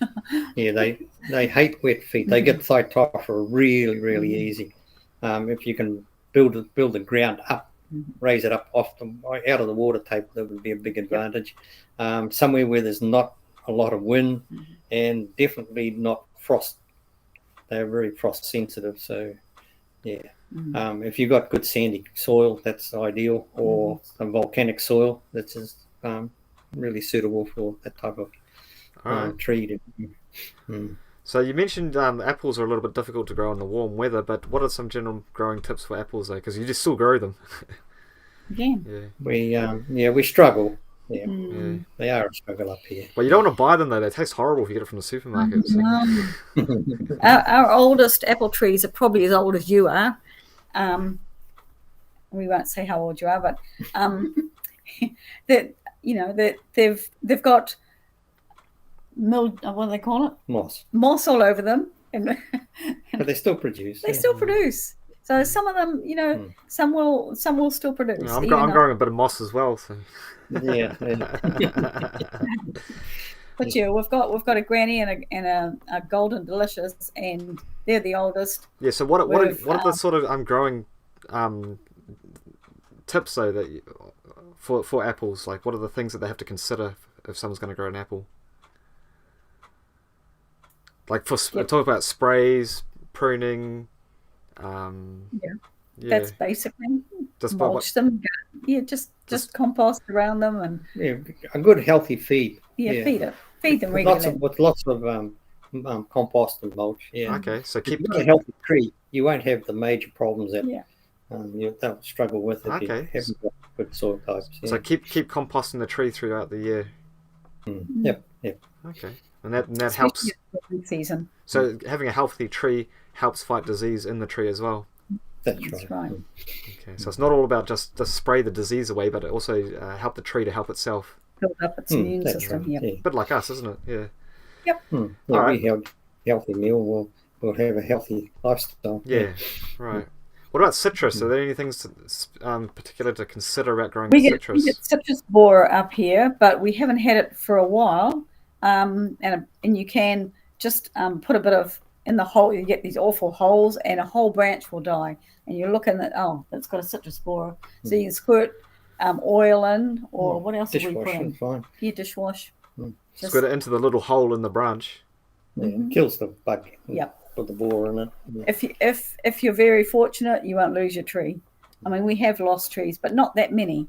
Yeah, they hate wet feet. They get Phytophthora really, really easy. If you can build the ground up, raise it up out of the water table, that would be a big advantage. Somewhere where there's not a lot of wind and definitely not frost. They're very frost sensitive, so yeah. If you've got good sandy soil, that's ideal, or some volcanic soil, that's just really suitable for that type of tree. So you mentioned apples are a little bit difficult to grow in the warm weather, but what are some general growing tips for apples though? Because you just still grow them. We struggle. Yeah. They are a struggle up here. Well, you don't want to buy them though. They taste horrible if you get it from the supermarket. Our oldest apple trees are probably as old as you are. we won't say how old you are, but that that they've got what do they call it? Moss all over them, and but they still produce. They still produce. So some of them, some will still produce. Yeah, I'm growing a bit of moss as well. So yeah. But yeah, we've got a granny and a golden delicious, and they're the oldest. Yeah. So what are the sort of growing tips though that for apples? Like, what are the things that they have to consider if someone's going to grow an apple? Like talk about sprays, pruning. That's basically just mulch them. Yeah, just compost around them and a good healthy feed. Feed them regularly. With lots of compost and mulch. Yeah. Okay, so keep a healthy tree. You won't have the major problems that they'll struggle with if you haven't got good soil types. Yeah. So keep composting the tree throughout the year. Yep. Okay, and that helps. Season. So having a healthy tree helps fight disease in the tree as well. That's right. Okay, so it's not all about just to spray the disease away, but it also help the tree to help itself. Build up its immune system. Right. Yeah. A bit like us, isn't it? Yeah. Yep. All right. We have a healthy meal. We'll have a healthy lifestyle. Yeah. Right. What about citrus? Are there any things particular to consider about growing citrus? We get citrus borer up here, but we haven't had it for a while. And you can just put a bit of in the hole. You get these awful holes, and a whole branch will die. And you're looking at it's got a citrus borer. So you can squirt oil in, or what else do we put in? Fine. Yeah, dishwash. Squirt it into the little hole in the branch. Yeah, it kills the bug. Yep. Put the borer in it. Yeah. If you're very fortunate, you won't lose your tree. I mean, we have lost trees, but not that many.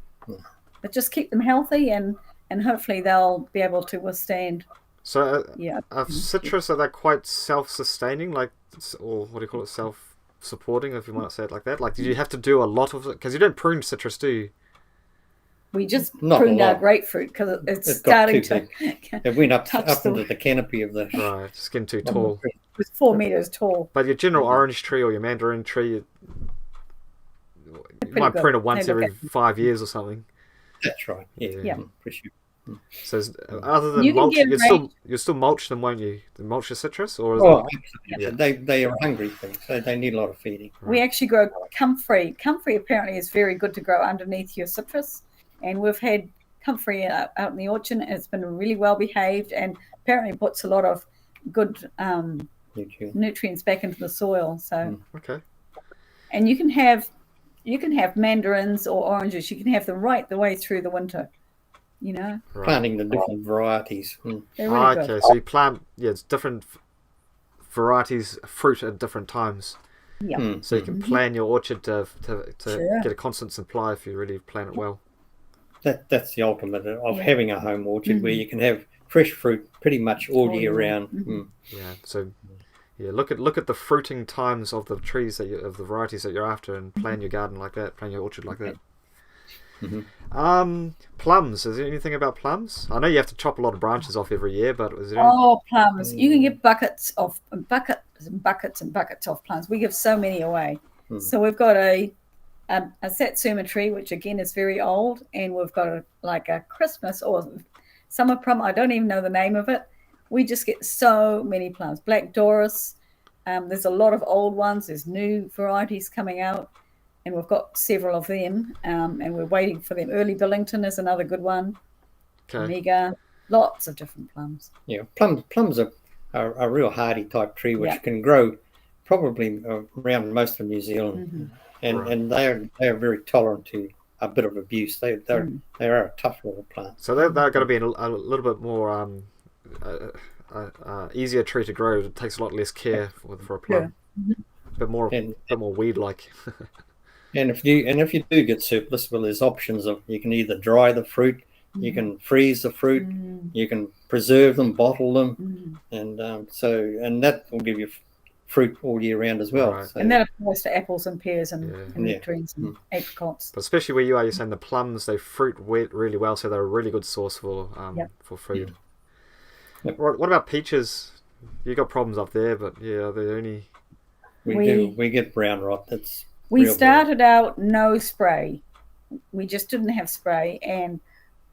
But just keep them healthy, and hopefully they'll be able to withstand. So citrus, are they quite self-sustaining, or what do you call it, self-supporting, if you want to say it like that? Like, did you have to do a lot of it? Because you don't prune citrus, do you? We just pruned our grapefruit because it's starting to. It went up into the canopy of the. Right, just getting too tall. It was 4 meters tall. But your general orange tree or your mandarin tree, you might prune it once every 5 years or something. That's right. Yeah. For sure. So other than mulch, you still mulch them, won't you? Mulch your citrus, or they are hungry things, so they need a lot of feeding. Right. We actually grow comfrey. Comfrey apparently is very good to grow underneath your citrus, and we've had comfrey out in the orchard, and it's been really well behaved, and apparently puts a lot of good nutrients back into the soil. So okay, and you can have mandarins or oranges. You can have them right the way through the winter. Planting the different varieties. Really good. So you plant it's different varieties of fruit at different times. Yeah. So you can plan your orchard to get a constant supply if you really plan it well. That's the ultimate of having a home orchard where you can have fresh fruit pretty much all year round. Yeah. So look at the fruiting times of the trees of the varieties that you're after, and plan your garden like that. Plan your orchard like that. Plums. Is there anything about plums? I know you have to chop a lot of branches off every year, but is there plums. You can get buckets and buckets of plums. We give so many away. So we've got a satsuma tree, which again is very old, and we've got a Christmas or summer plum. I don't even know the name of it. We just get so many plums. Black Doris. There's a lot of old ones. There's new varieties coming out. And we've got several of them, and we're waiting for them. Early Billington is another good one. Okay. Mega, lots of different plums. Yeah, plums are a real hardy type tree, which can grow probably around most of New Zealand, and they are very tolerant to a bit of abuse. They are a tough little plant. So they're going to be a little bit more easier tree to grow. It takes a lot less care for a plum. A bit more weed like. And if you do get surplus, well, there's options of you can either dry the fruit, you can freeze the fruit, you can preserve them, bottle them, and that will give you fruit all year round as well. Right. So, and that applies to apples and pears and nectarines and apricots. But especially where you are, you're saying the plums, they fruit really well, so they're a really good source for food. Yep. What about peaches? You got problems up there, but are there any? We get brown rot. We Real started out no spray. We just didn't have spray, and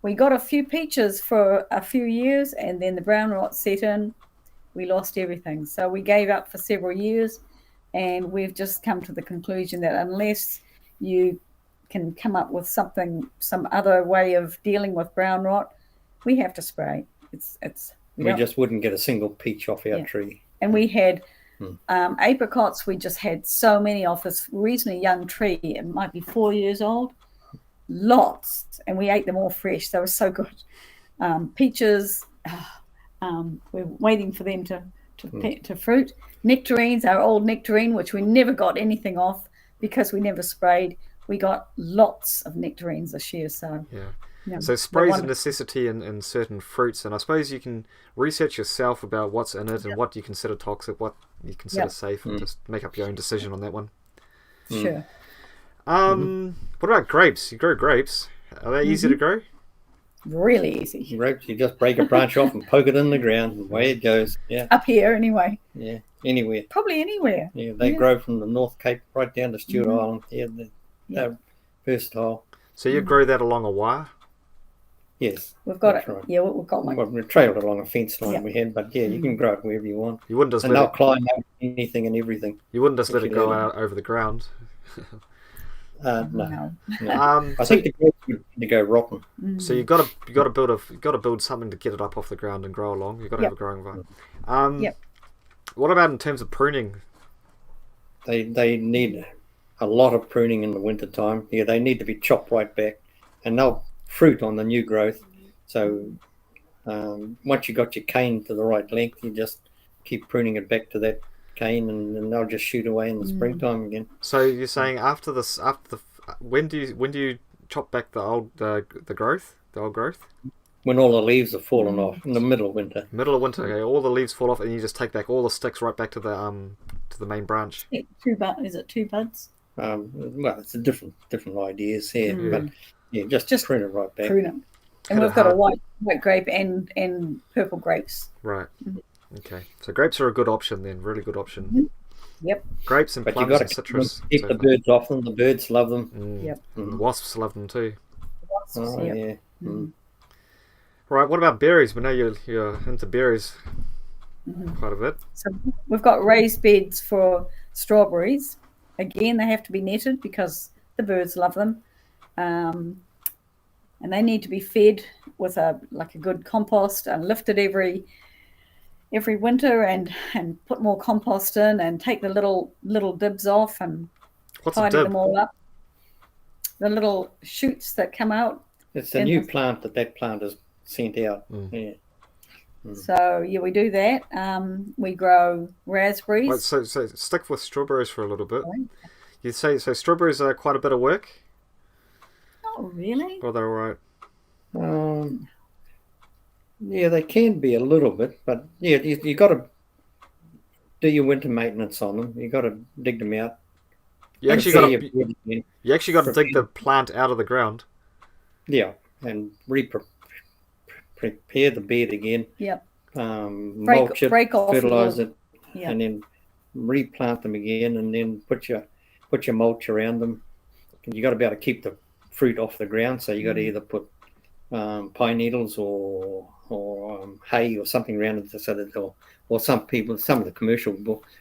we got a few peaches for a few years, and then the brown rot set in. We lost everything. So we gave up for several years, and we've just come to the conclusion that unless you can come up with some other way of dealing with brown rot, we have to spray. We just wouldn't get a single peach off our Yeah. tree. And we had apricots. We just had so many off this reasonably young tree. It might be 4 years old. Lots, and we ate them all fresh. They were so good. Peaches, we're waiting for them to fruit. Nectarines, our old nectarine, which we never got anything off because we never sprayed. We got lots of nectarines this year. So yeah. So spray's a necessity in certain fruits, and I suppose you can research yourself about what's in it and what you consider toxic, what you consider safe, and just make up your own decision on that one. Sure. What about grapes? You grow grapes. Are they easy to grow? Really easy. Grapes, you just break a branch off and poke it in the ground, and away it goes. Yeah. Up here, anyway. Yeah. Anywhere. Probably anywhere. Yeah. They grow from the North Cape right down to Stewart Island. Yeah. They're versatile. So you grow that along a wire? Yes. We've got that's it. Right. Yeah, we've got one. Well, we trailed along a fence line we had, but you can grow it wherever you want. You wouldn't just and they'll climb over anything and everything. You wouldn't just let it grow out over the ground. No. I think the grapes would need to go rotten. So you got to build something to get it up off the ground and grow along. You've got to have a growing vine. What about in terms of pruning? They need a lot of pruning in the winter time. Yeah, they need to be chopped right back, and they'll fruit on the new growth. So once you got your cane to the right length, you just keep pruning it back to that cane, and they'll just shoot away in the springtime again. So you're saying when do you chop back the old growth? When all the leaves are fallen off in the middle of winter. Middle of winter, okay. All the leaves fall off, and you just take back all the sticks right back to the main branch. Is it 2 buds? Well, it's a different ideas here, but just prune it right back. Prune it. And we've got a white grape and purple grapes. Right. Okay. So grapes are a good option then. Really good option. Yep. Grapes and plums and citrus. Keep the birds off them. The birds love them. Yep. And the wasps love them too. Yeah. Right. What about berries? We know you're into berries quite a bit. So we've got raised beds for strawberries. Again, they have to be netted because the birds love them. And they need to be fed with a good compost and lifted every winter and put more compost in and take the little dibs off and tidy them all up. The little shoots that come out. It's a new plant that plant is sent out. Yeah. So we do that. We grow raspberries. Right, so stick with strawberries for a little bit. You say so strawberries are quite a bit of work? Oh, really? Or they're all right? Yeah, they can be a little bit, but you got to do your winter maintenance on them. You got to dig them out. You actually got to dig the plant out of the ground. Yeah, and prepare the bed again. Yep. Mulch it, fertilize it, and then replant them again, and then put your mulch around them. And you got to be able to keep the fruit off the ground, so you got to either put pine needles or hay or something around it so that some of the commercial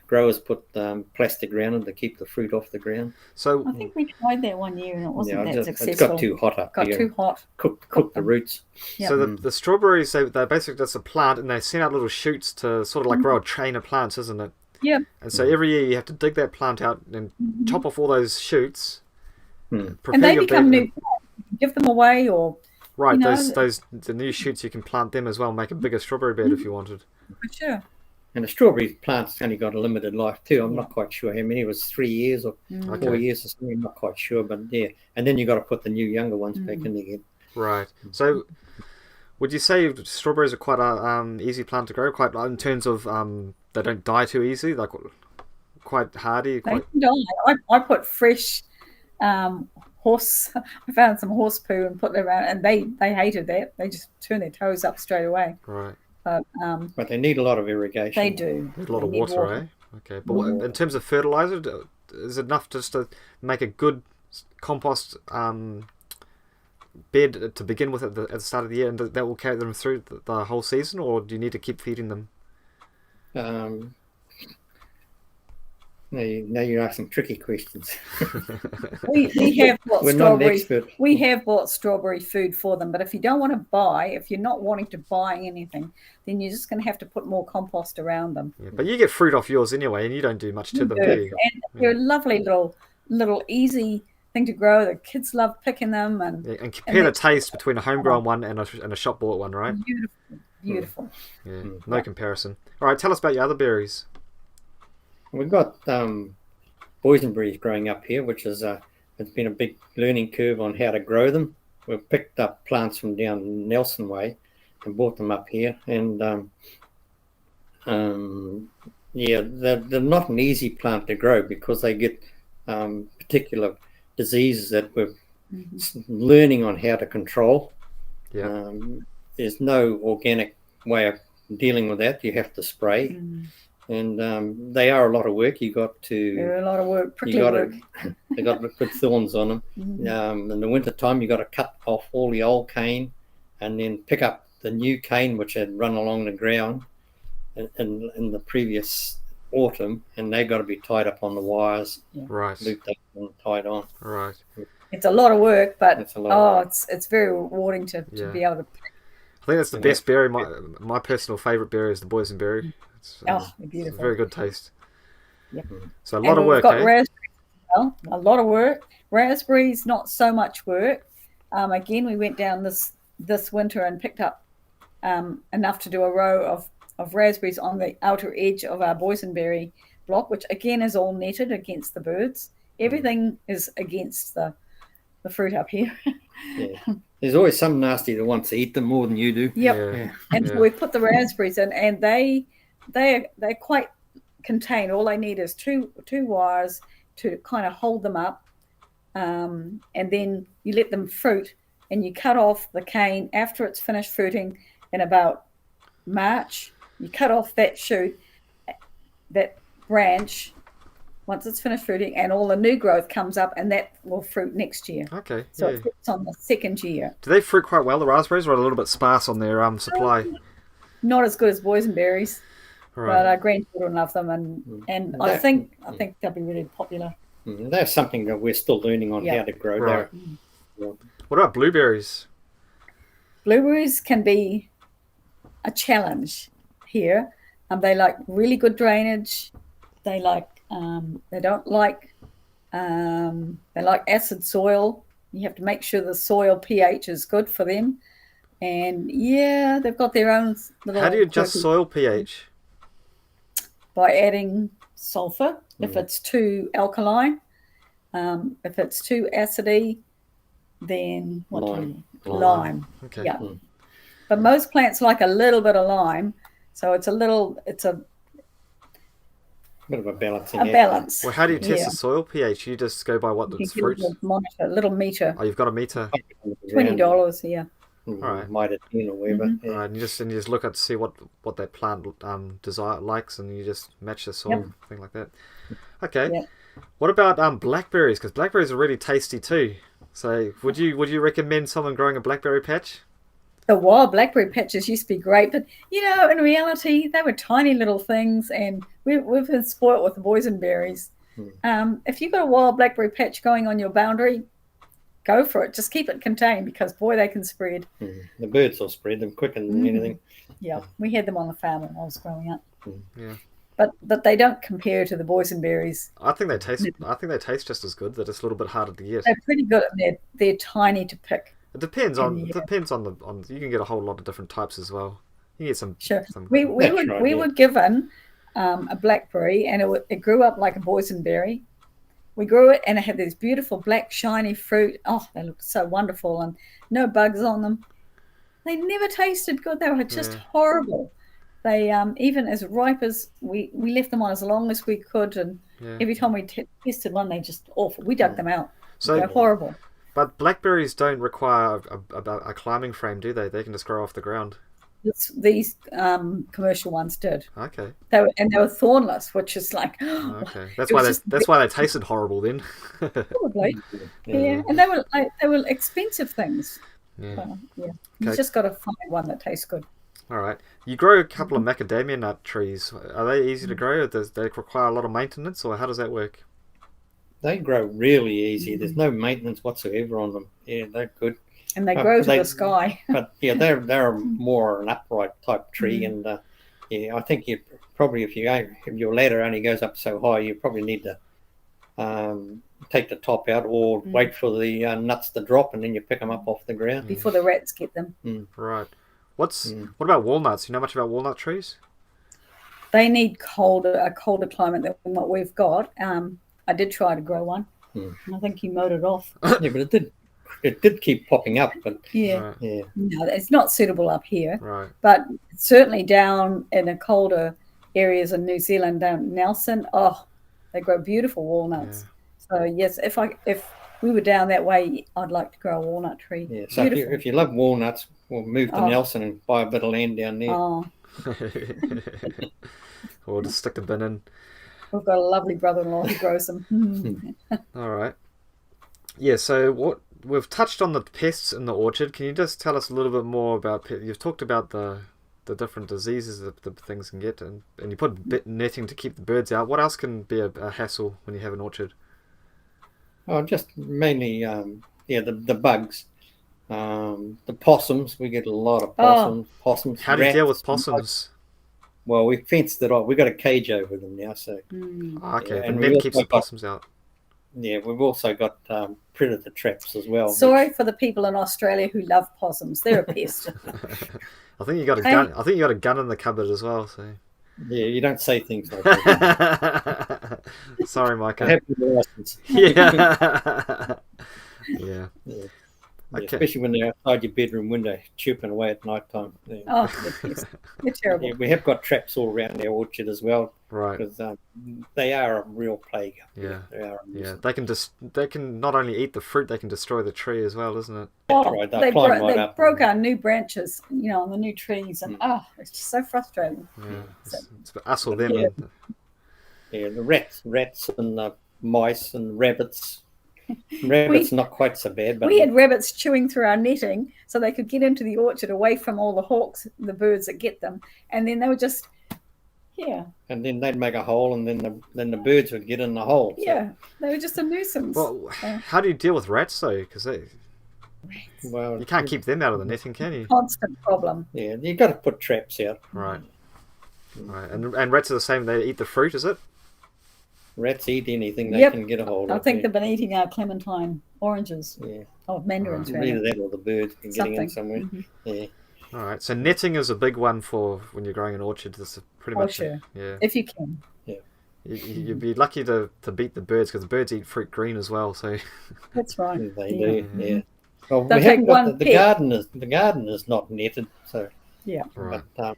growers put plastic around it to keep the fruit off the ground. So I think we tried that one year and it wasn't that successful. It's got too hot up here. Got too hot. Cook the roots. Yep. So the strawberries, they're basically just a plant, and they send out little shoots to sort of like grow a chain of plants, isn't it? Yeah. And so every year you have to dig that plant out and chop off all those shoots. And they become new plants. Give them away or... Right, the new shoots, you can plant them as well, make a bigger strawberry bed if you wanted. For sure. And the strawberry plant's only got a limited life too. I'm not quite sure how many. It was 3 years or 4 years or something. I'm not quite sure, but yeah. And then you got to put the new younger ones back in again. Right. So, would you say strawberries are quite a easy plant to grow? Quite in terms of they don't die too easy, like quite hardy. They can die. I put fresh I found some horse poo and put them around, and they hated that. They just turned their toes up straight away. Right. But they need a lot of irrigation. They do. Need a lot of water, eh? Okay. But in terms of fertilizer, is it enough just to make a good compost bed to begin with at the start of the year, and that will carry them through the whole season, or do you need to keep feeding them? Now you're asking tricky questions. We have bought We're not an strawberry. expert. We have bought strawberry food for them, but if you don't want to buy, if you're not wanting to buy anything, then you're just going to have to put more compost around them. Yeah, but you get fruit off yours anyway, and you don't do much to them, do you? And they're a lovely little easy thing to grow. The kids love picking them, and compare the taste between a homegrown one and a shop bought one, right? Beautiful. Yeah, no comparison. All right, tell us about your other berries. We've got boysenberries growing up here, which is it's been a big learning curve on how to grow them. We've picked up plants from down Nelson Way and brought them up here, and they're not an easy plant to grow because they get particular diseases that we're learning on how to control. Yeah. There's no organic way of dealing with that. You have to spray. And they are a lot of work. They're a lot of work, prickly work. They got good thorns on them. In the winter time, you got to cut off all the old cane, and then pick up the new cane which had run along the ground in the previous autumn, and they got to be tied up on the wires, right? Looped up and tied on. Right. It's a lot of work, but it's very rewarding to be able to. I think that's the best berry. My personal favourite berry is the boysenberry. Beautiful. It's a very good taste. Yep. So a lot of work. We've got raspberries as well. A lot of work. Raspberries, not so much work. Again, we went down this winter and picked up enough to do a row of raspberries on the outer edge of our boysenberry block, which again is all netted against the birds. Everything is against the fruit up here. There's always some nasty that wants to eat them more than you do. Yep. And so we put the raspberries in, and they're quite contained. All they need is two wires to kind of hold them up, and then you let them fruit, and you cut off the cane after it's finished fruiting in about March. You cut off that shoot, that branch, once it's finished fruiting, and all the new growth comes up, and that will fruit next year. Okay. So it's on the second year. Do they fruit quite well, the raspberries, or are a little bit sparse on their supply? Not as good as boysenberries. Right. But our grandchildren love them, and I think they'll be really popular. That's something that we're still learning on how to grow. Right. What about blueberries? Blueberries can be a challenge here. They like really good drainage. They like they like acid soil. You have to make sure the soil pH is good for them. And they've got their own little. How do you adjust soil pH? By adding sulfur if it's too alkaline. If it's too acidy, then lime. Okay. Yeah. But most plants like a little bit of lime, so it's a bit of a balancing balance. Well, how do you test the soil pH? You just go by what the fruit. A little meter. Oh, you've got a meter. $20. Yeah. All right. Mitre 10 or whatever. All right, and you just look at see what that plant likes, and you just match the soil, thing like that. Okay. Yep. What about blackberries? Because blackberries are really tasty too. So would you recommend someone growing a blackberry patch? The wild blackberry patches used to be great, but in reality, they were tiny little things, and we've been spoilt with the boysenberries. If you've got a wild blackberry patch going on your boundary, go for it. Just keep it contained, because boy, they can spread. The birds will spread them quicker than anything. Yeah, we had them on the farm when I was growing up. Yeah, but they don't compare to the boysenberries. I think they taste just as good. They're just a little bit harder to get. They're pretty good, and they're tiny to pick. It depends on you can get a whole lot of different types as well. You get some. Sure. We were given a blackberry, and it grew up like a boysenberry. We grew it, and it had these beautiful black shiny fruit. Oh, they looked so wonderful, and no bugs on them. They never tasted good. They were just horrible. They even as ripe as we left them on as long as we could, and every time we tested one, they just awful. We dug them out. So they're horrible. But blackberries don't require a climbing frame, do they? They can just grow off the ground. these commercial ones did. Okay. They were thornless, which is like Okay. That's it why was that's just why they tasted horrible then. probably yeah. And they were expensive things. Yeah. So, yeah, you Okay. just got to find one that tastes good. All right. You grow a couple of macadamia nut trees. Are they easy to grow? Or does they require a lot of maintenance, or how does that work? They grow really easy. There's no maintenance whatsoever on them. Yeah, they're good. And they grow to the sky. But yeah, they're more an upright type tree, and yeah, I think you probably if your ladder only goes up so high, you probably need to take the top out or wait for the nuts to drop, and then you pick them up off the ground Before the rats get them. Right. What about walnuts? You know much about walnut trees? They need a colder climate than what we've got. I did try to grow one. I think he mowed it off. Yeah, but it did keep popping up, but Yeah. Right. yeah, No, it's not suitable up here. Right. But certainly down in the colder areas in New Zealand, down Nelson, they grow beautiful walnuts. So yes, if we were down that way, I'd like to grow a walnut tree. yeah. So if you love walnuts, we'll move to Nelson and buy a bit of land down there. Oh, Or just stick the bin in. we've got a lovely brother-in-law who grows them. All right. Yeah. So we've touched on the pests in the orchard. Can you just tell us a little bit more about? You've talked about the different diseases that the things can get, and you put netting to keep the birds out. What else can be a hassle when you have an orchard? Oh, just mainly the bugs. The possums, we get a lot of possums. How do you deal rats, with possums? Well, we fenced it off. We've got a cage over them now, so Okay, Yeah, the and net we've keeps also the possums out. yeah, we've also got predator traps as well. Sorry for the people in Australia who love possums. They're a pest. I think you got a gun. I think you got a gun in the cupboard as well. So. Yeah, you don't say things like that. Sorry, I Micah. have the license. Yeah. Yeah. Yeah. Okay. Especially when they're outside your bedroom window, chirping away at night time. Yeah. Oh, they're terrible. Yeah, we have got traps all around our orchard as well, Right. because they are a real plague. Yeah. They are. Yeah. They can not only eat the fruit, they can destroy the tree as well, isn't it? That's right. They climb right up. broke our new branches, on the new trees, and it's just so frustrating. Yeah. It's us or them. Yeah. Yeah, the rats and the mice and rabbits. Rabbits not quite so bad, but We had rabbits chewing through our netting so they could get into the orchard away from all the hawks, the birds that get them, and then they would just, and then they'd make a hole, and then the birds would get in the hole. So, they were just a nuisance. Well, how do you deal with rats though? Because well, you can't keep them out of the netting, can you? Constant problem. Yeah, you got to put traps out. Right. Right. And rats are the same. They eat the fruit, is it? Rats eat anything they Yep. can get a hold of. I think they've been eating our clementine oranges. Yeah. Oh, mandarins, rather. Either that or the birds getting in somewhere. Mhm. Yeah. All right. So netting is a big one for when you're growing an orchard. That's pretty much sure. Yeah. If you can. You'd be lucky to beat the birds because the birds eat fruit green as well. So That's right. They do. Yeah. Well, They'll we take haven't got one the peck. garden is not netted, so Yeah. right. but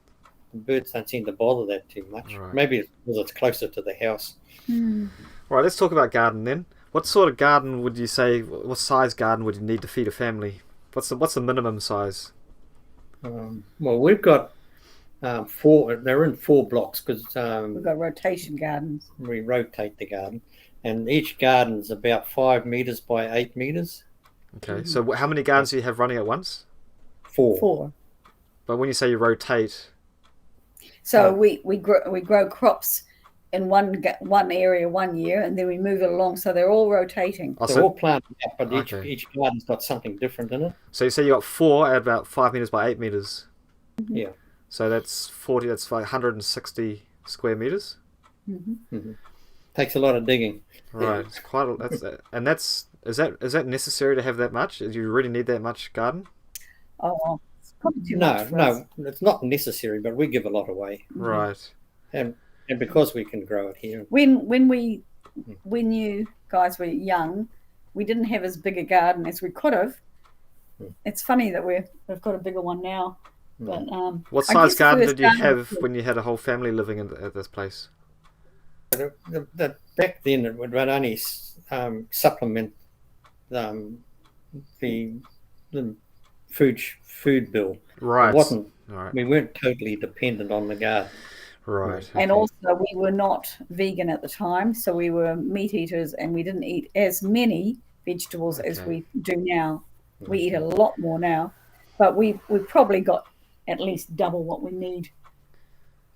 the birds don't seem to bother that too much. Right. Maybe it's because it's closer to the house. All right. Let's talk about garden then. What sort of garden would you say? What size garden would you need to feed a family? What's the minimum size? Well, we've got 4. They're in 4 blocks because We've got rotation gardens. we rotate the garden, and each garden's about 5 meters by 8 meters. Okay. So how many gardens do you have running at once? 4. But when you say you rotate, So we grow crops in one area 1 year, and then we move it along. So they're all rotating. oh, They're so, all planted up, but Okay. each garden's got something different in it. so you say you got 4 at about 5 meters by 8 meters. Yeah. So that's 40. That's like 160 square meters. Takes a lot of digging. Right. It's quite. Is that necessary to have that much? Do you really need that much garden? Oh, it's probably too much for us. No, it's not necessary, but we give a lot away, Right. and because we can grow it here. When you guys were young, we didn't have as big a garden as we could have. It's funny that we've got a bigger one now. But What I size guess garden first did you garden have was- when you had a whole family living at this place? Back then, it would only supplement the food bill. Right. It All right. we weren't totally dependent on the garden. Right. And okay. also, we were not vegan at the time, so we were meat eaters, and we didn't eat as many vegetables as Okay. we do now. We eat a lot more now, but we probably got at least double what we need.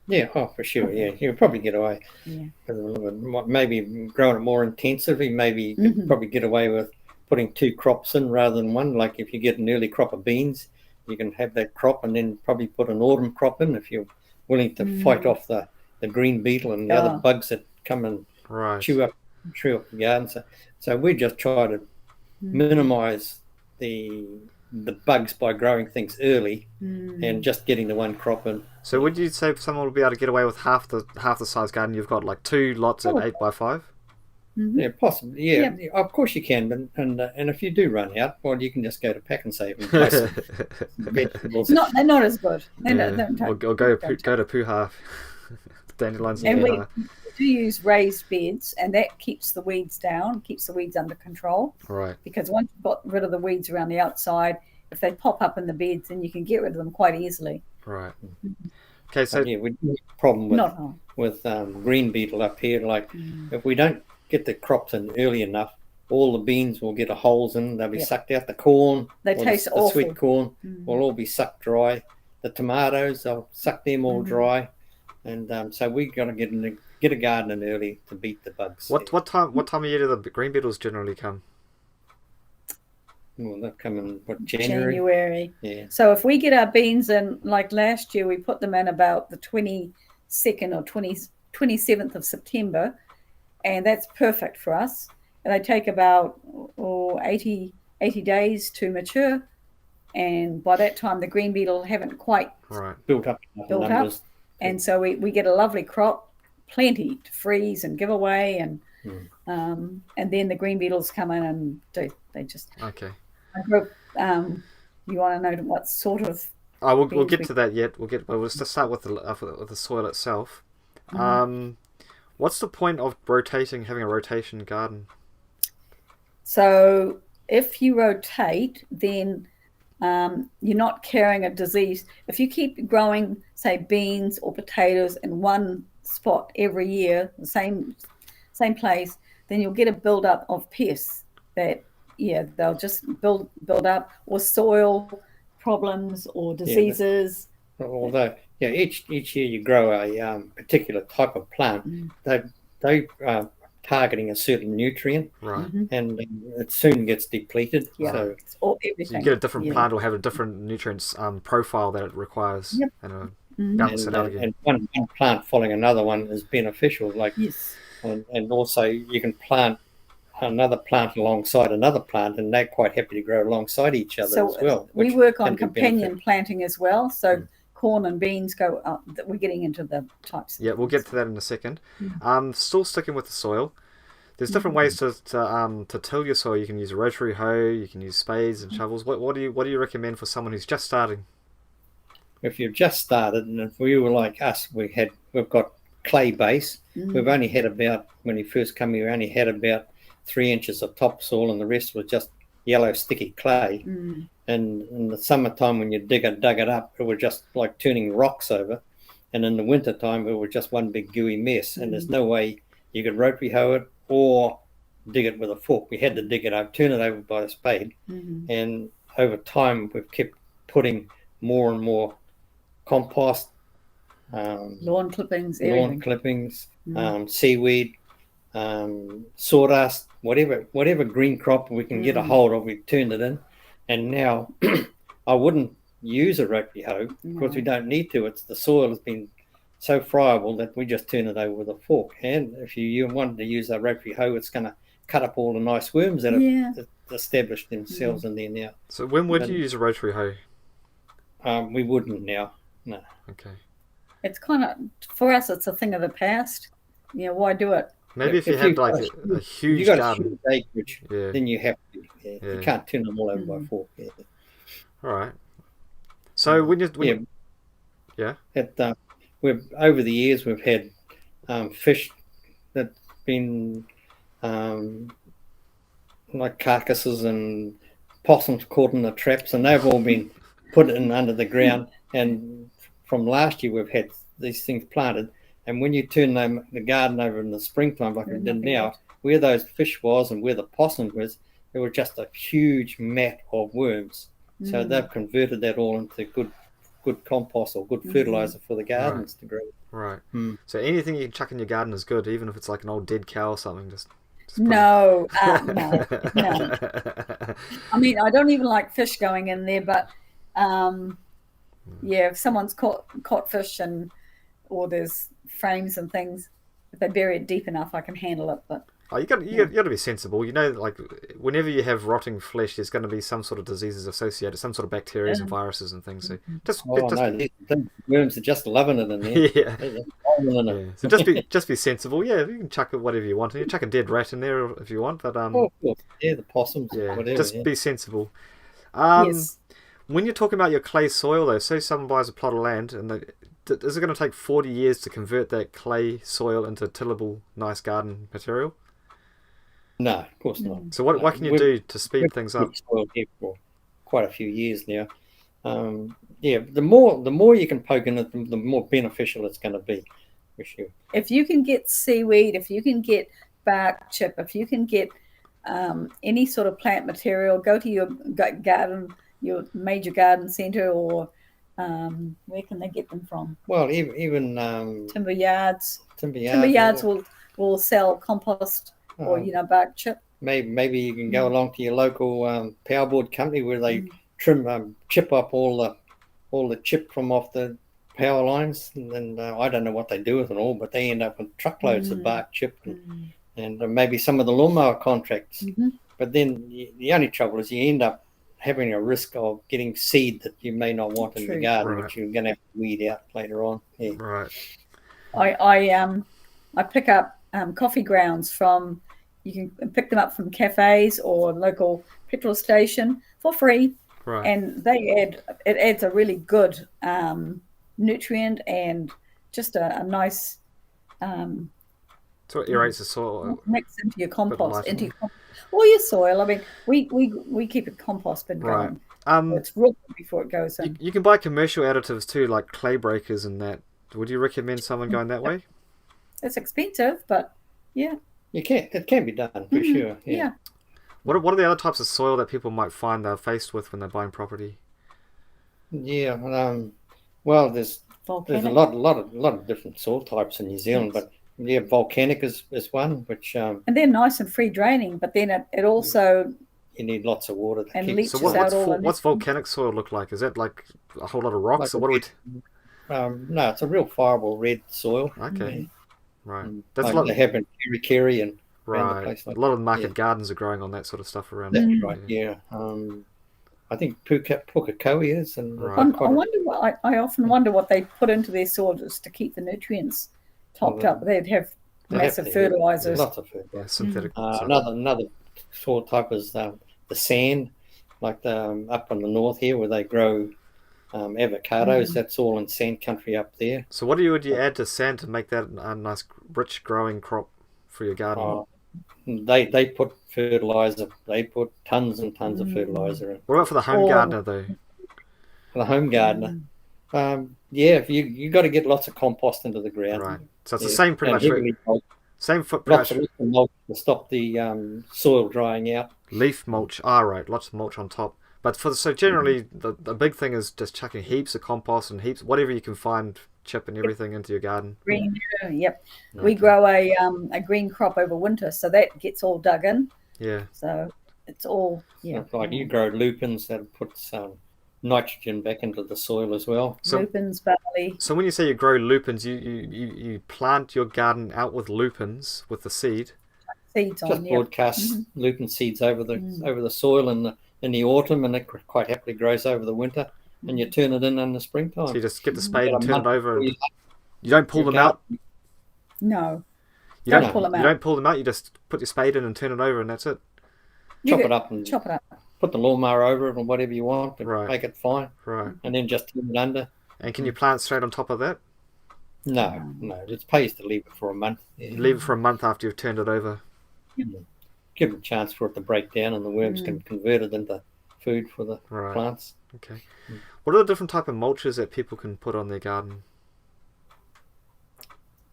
Yeah, oh, for sure. Yeah, you'll probably get away. Yeah. Maybe growing it more intensively, maybe you could probably get away with putting 2 crops in rather than one. Like if you get an early crop of beans, you can have that crop and then probably put an autumn crop in if you're willing to fight off the green beetle and the other bugs that come and Right. chew up the garden. So we just try to minimize the bugs by growing things early and just getting the one crop in. So would you say someone would be able to get away with half the size garden? You've got like 2 lots at 8x5? Yeah, possibly. Yeah, of course you can. And if you do run out, well, you can just go to Pack and Save and buy some vegetables. They're not as good. Or go to Puha. Dandelions and we Puha. do use raised beds, and that keeps the weeds down, keeps the weeds under control. Right. Because once you've got rid of the weeds around the outside, if they pop up in the beds, then you can get rid of them quite easily. Right. Okay, so Yeah, we have a problem with green beetle up here. Like if we don't get the crops in early enough, all the beans will get holes in. They'll be sucked out. The corn, They taste the awful. sweet corn will all be sucked dry. The tomatoes, they'll suck them all dry. And so we got to get a garden in early to beat the bugs. what time of year do the green beetles generally come? Well, they'll come in January. January. Yeah. So if we get our beans in, like last year, we put them in about the 22nd or 27th of September, and that's perfect for us. And they take about 80 days to mature, and by that time the green beetle haven't quite built up numbers. And so we get a lovely crop, plenty to freeze and give away, and then the green beetles come in and they just Okay. You want to know what sort of? We'll get to that yet. We'll just start with the soil itself. What's the point of having a rotation garden? So if you rotate, then you're not carrying a disease. If you keep growing, say, beans or potatoes in one spot every year, the same place, then you'll get a build-up of pests that, they'll just build up, or soil problems or diseases. Although, each year you grow a particular type of plant, they are targeting a certain nutrient, right? And it soon gets depleted. Yeah, so everything. You get a different plant will have a different nutrients profile that it requires, and balance it out again. And one plant following another one is beneficial. Like and also you can plant another plant alongside another plant, and they're quite happy to grow alongside each other as well. We work on companion planting as well. So corn and beans go up. We're getting into the types. Yeah, we'll get to that in a second. Still sticking with the soil. There's different ways to till your soil. You can use a rotary hoe. You can use spades and shovels. What do you recommend for someone who's just starting? If you've just started, and if we were like us, we've got clay base. We've only had when we first come here, we only had about 3 inches of topsoil, and the rest was just yellow sticky clay. And in the summertime, when you dug it up, it was just like turning rocks over. And in the wintertime, it was just one big gooey mess. And there's no way you could rotary hoe it or dig it with a fork. We had to dig it up, turn it over by a spade. And over time, we've kept putting more and more compost, lawn clippings, seaweed, sawdust, whatever green crop we can get a hold of, we've turned it in. And now I wouldn't use a rotary hoe because we don't need to. The soil has been so friable that we just turn it over with a fork. And if you wanted to use a rotary hoe, it's going to cut up all the nice worms that have established themselves in there now. So when would you use a rotary hoe? We wouldn't now. No. Okay. It's kind of, for us, it's a thing of the past. Why do it? Maybe if you had like a huge garden, a huge acreage, then you have to. You can't turn them all over by fork. All right. So we've over the years we've had fish that's been like carcasses and possums caught in the traps, and they've all been put in under the ground. And from last year, we've had these things planted. And when you turn the garden over in the springtime, like we did now, where those fish was and where the possum was, there was just a huge mat of worms. So they've converted that all into good compost or good fertilizer for the gardens to grow. Right. So anything you can chuck in your garden is good, even if it's like an old dead cow or something. Just no. I mean, I don't even like fish going in there, but if someone's caught fish or there's frames and things, if they bury it deep enough, I can handle it. But you got to be sensible. You know, like whenever you have rotting flesh, there's going to be some sort of diseases associated, some sort of bacteria and viruses and things. So the worms are just loving it in there. So just be sensible. Yeah, you can chuck it whatever you want. You can chuck a dead rat in there if you want, but of course. The possums, whatever. Just be sensible. Yes. When you're talking about your clay soil, though, say someone buys a plot of land, and is it going to take 40 years to convert that clay soil into tillable, nice garden material? No, of course not. So what can you do to speed things up? Soil here for quite a few years now. The more you can poke in it, the more beneficial it's going to be, for sure. If you can get seaweed, if you can get bark chip, if you can get any sort of plant material, go to your garden, your major garden centre, or where can they get them from? Well, even timber yards. Timber yards will sell compost or bark chip. Maybe you can go along to your local power board company where they chip up all the chip from off the power lines, and I don't know what they do with it all, but they end up with truckloads of bark chip and maybe some of the lawnmower contracts. But then the only trouble is you end up having a risk of getting seed that you may not want in the garden, which you're going to have to weed out later on. Yeah. Right. I pick up coffee grounds from. You can pick them up from cafes or local petrol station for free, and it adds a really good nutrient and just a nice. So it aerates the soil. Mix into your compost, or your soil. I mean, we keep a compost bin going. It's real good before it goes in. You can buy commercial additives too, like clay breakers and that. Would you recommend someone going that way? It's expensive, but yeah. It can be done for sure. Yeah. What are the other types of soil that people might find they're faced with when they're buying property? Yeah. Well, there's a lot of different soil types in New Zealand, but volcanic is one which. And they're nice and free draining, but then it also. You need lots of water to keep. Leaches out what's volcanic soil look like? Is that like a whole lot of rocks, or what do we? No, it's a real fireable red soil. Okay. Right. That's like they have in Kerikeri and right. Place like a lot of market gardens are growing on that sort of stuff around. That's right. Yeah. I think Pukekohe is, and I often wonder what they put into their soil just to keep the nutrients topped up. They'd have massive fertilizers. Lots of fertilizer. Yeah, synthetic. Another soil type is the sand, like up in the north here where they grow avocados. That's all in sand country up there. So what would you add to sand to make that a nice rich growing crop for your garden? They put fertilizer. They put tons and tons of fertilizer in. What about for the home gardener though? For the home gardener, if you got to get lots of compost into the ground. Right. So it's the same pretty much. Same lots of mulch to stop the soil drying out. Leaf mulch. Right. Lots of mulch on top. But generally, the big thing is just chucking heaps of compost and heaps, whatever you can find, chip and everything into your garden. Green, yep. Okay. We grow a green crop over winter, so that gets all dug in. Yeah. So it's all like you grow lupins that puts nitrogen back into the soil as well. So, lupins, barley. So when you say you grow lupins, you plant your garden out with lupins with the seed. Seeds on. Just broadcast lupin seeds over the soil in the autumn, and it quite happily grows over the winter, and you turn it in the springtime. So you just get the spade and turn it over. And you don't pull them out? No. You don't pull them out. You don't pull them out, you just put your spade in and turn it over and that's it? Chop it up. Put the lawnmower over it or whatever you want and make it fine. Right. And then just turn it under. And can you plant straight on top of that? No. It pays to leave it for a month. Yeah. Leave it for a month after you've turned it over. Give it a chance for it to break down and the worms can convert it into food for the Right. plants. Okay. What are the different type of mulches that people can put on their garden?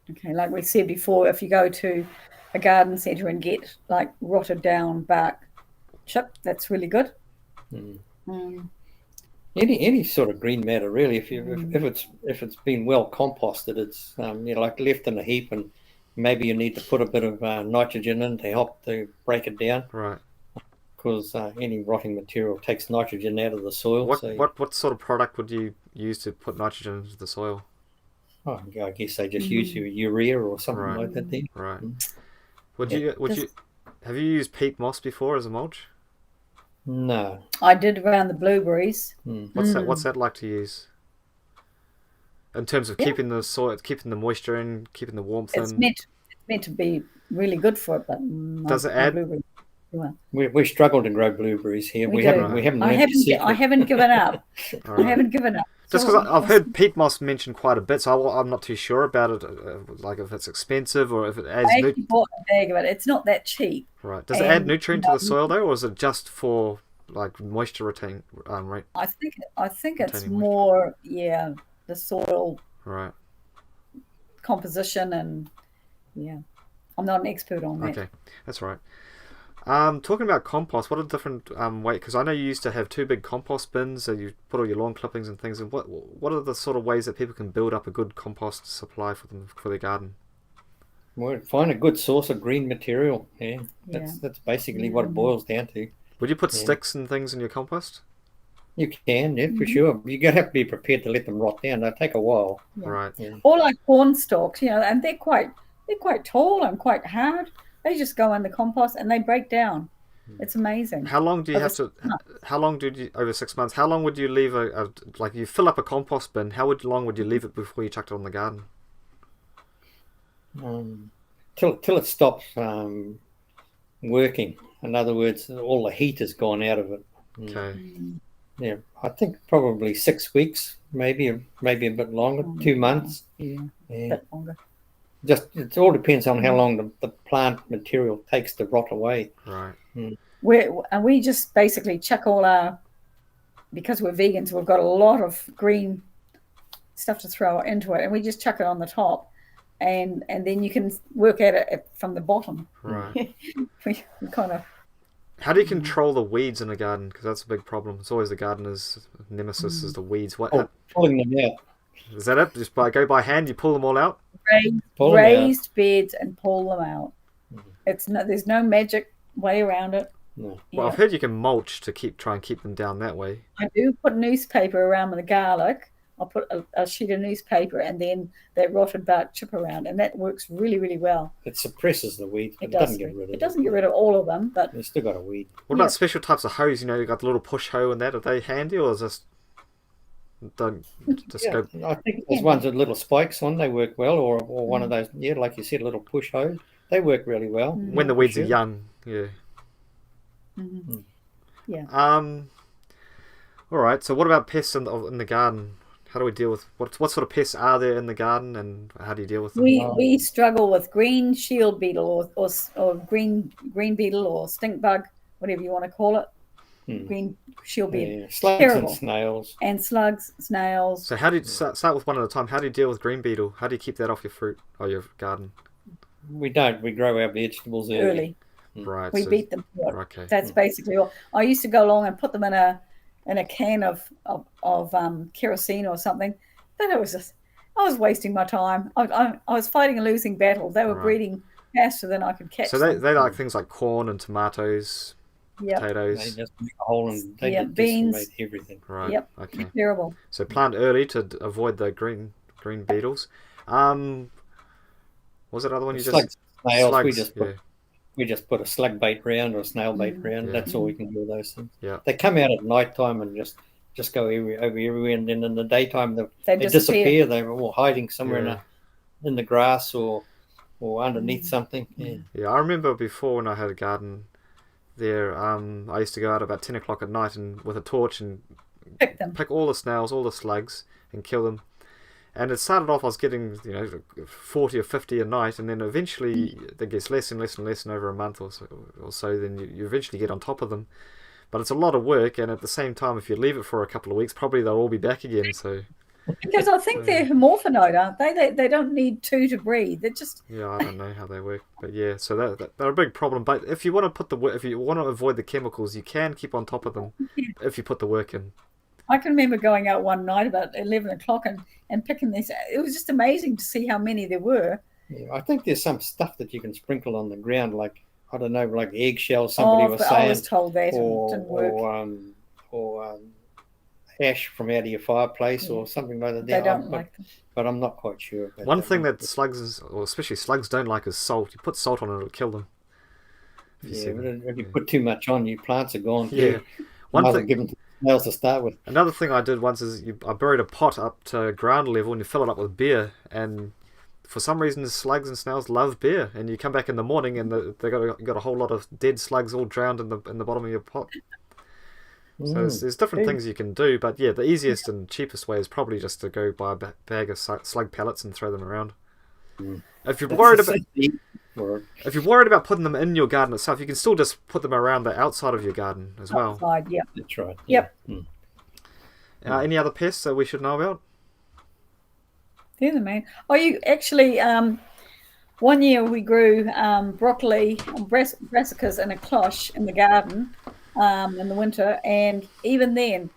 Okay, like we said before, if you go to a garden centre and get like rotted down bark chip, that's really good. Any sort of green matter, really. If it's been well composted, it's like left in a heap, and maybe you need to put a bit of nitrogen in to help to break it down. Right. Because any rotting material takes nitrogen out of the soil. What sort of product would you use to put nitrogen into the soil? I guess they just use your urea or something like that. Then. Right. Have you used peat moss before as a mulch? No. I did around the blueberries. What's that like to use? In terms of keeping the soil, keeping the moisture in, keeping the warmth It's in. meant to be really good for it, but Does it add? Well, we struggle to grow blueberries here. We haven't. I haven't given up. I haven't given up. Just because I've heard peat moss mentioned quite a bit, so I'm not too sure about it. Like if it's expensive or if it adds. I actually bought a bag of it. It's not that cheap. Right. Does it add nutrient to the soil though, or is it just for like moisture retain? Right. I think it's more the soil composition and I'm not an expert on that. Okay, that's right. Talking about compost, what are the different ways? Because I know you used to have 2 big compost bins, so you put all your lawn clippings and things. And what are the sort of ways that people can build up a good compost supply for their garden? Well, find a good source of green material. Yeah, that's basically what it boils down to. Would you put sticks and things in your compost? You can, for sure. You gotta have to be prepared to let them rot down. They'll take a while. Yeah. Right. Yeah. Or like corn stalks, and they're quite tall and quite hard. They just go in the compost and they break down. It's amazing. How long do you over 6 months? How long would you leave like you fill up a compost bin? Long would you leave it before you chucked it on the garden? Till it stops working. In other words, all the heat has gone out of it. Okay. Yeah, I think probably 6 weeks, maybe a bit longer, 2 months. Yeah, a bit longer. It all depends on how long the plant material takes to rot away. Right. We just basically chuck all because we're vegans, we've got a lot of green stuff to throw into it, and we just chuck it on the top, and then you can work at it from the bottom. Right. we kind of. How do you control the weeds in a garden? Because that's a big problem. It's always the gardener's nemesis is the weeds. Pulling them out. Is that it? Just go by hand, you pull them all out? Raised beds and pull them out. There's no magic way around it. No. Well, I've heard you can mulch to try and keep them down that way. I do put newspaper around the garlic. I'll put a sheet of newspaper and then that rotted bark chip around, and that works really, really well. It suppresses the weeds, but it doesn't get rid of them. It doesn't get rid of all of them, but it's still got a weed. What about special types of hose? You got the little push hoe and that. Are they handy, or is this go? I think there's ones with little spikes on. They work well, or one of those. Yeah, like you said, little push hose. They work really well when the weeds are young. Yeah. Mm-hmm. Yeah. All right. So, what about pests in the garden? How do we deal with what sort of pests are there in the garden, and how do you deal with them? We struggle with green shield beetle or green beetle or stink bug, whatever you want to call it. Green shield beetle. Yeah. Slugs terrible. and snails. And slugs, snails. So how do you start with one at a time? How do you deal with green beetle? How do you keep that off your fruit or your garden? We don't. We grow our vegetables early. Right. We beat them. Okay. That's basically all. I used to go along and put them in a can of kerosene or something, but I was wasting my time. I was fighting a losing battle. They were breeding faster than I could catch. So they like things like corn and tomatoes, potatoes. They just make a hole and they beans, decimate everything. Right. Yep. Okay. Terrible. So plant early to avoid the green beetles. What was that other one you Slugs, snails. Slugs, we just put a slug bait round or a snail bait round. Yeah. That's all we can do with those things. Yeah. They come out at night time and just go over everywhere, and then in the daytime they disappear. They're all hiding somewhere in the grass or underneath something. Yeah. Yeah, I remember before when I had a garden there, I used to go out about 10 o'clock at night and with a torch and pick all the snails, all the slugs, and kill them. And it started off, I was getting 40 or 50 a night, and then eventually it gets less and less and less, and over a month or so then you eventually get on top of them. But it's a lot of work, and at the same time, if you leave it for a couple of weeks, probably they'll all be back again. So Because I think they're hermaphrodite, aren't they? They don't need two to breed. They're just yeah, I don't know how they work, but yeah, so they're a big problem. But if you want to if you want to avoid the chemicals, you can keep on top of them if you put the work in. I can remember going out one night about 11 o'clock and picking these. It was just amazing to see how many there were. Yeah, I think there's some stuff that you can sprinkle on the ground, like, I don't know, like eggshells, somebody was saying. I was told that or, it didn't work. Or ash from out of your fireplace or something like that. They don't like them. But I'm not quite sure. One thing that slugs, or especially slugs, don't like is salt. You put salt on it, it'll kill them. Yeah, but if you put too much on, your plants are gone. Yeah. One thing, give them to snails to start with. Another thing I did once is I buried a pot up to ground level and you fill it up with beer, and for some reason the slugs and snails love beer, and you come back in the morning and they got a whole lot of dead slugs all drowned in the bottom of your pot. So there's different things you can do, but yeah, the easiest and cheapest way is probably just to go buy a bag of slug pellets and throw them around. If you're worried about putting them in your garden itself, you can still just put them around the outside of your garden as well. Outside, yeah. That's right. Yep. Any other pests that we should know about? They're the main. Oh, you actually, one year we grew broccoli, brassicas in a cloche in the garden in the winter, and even then,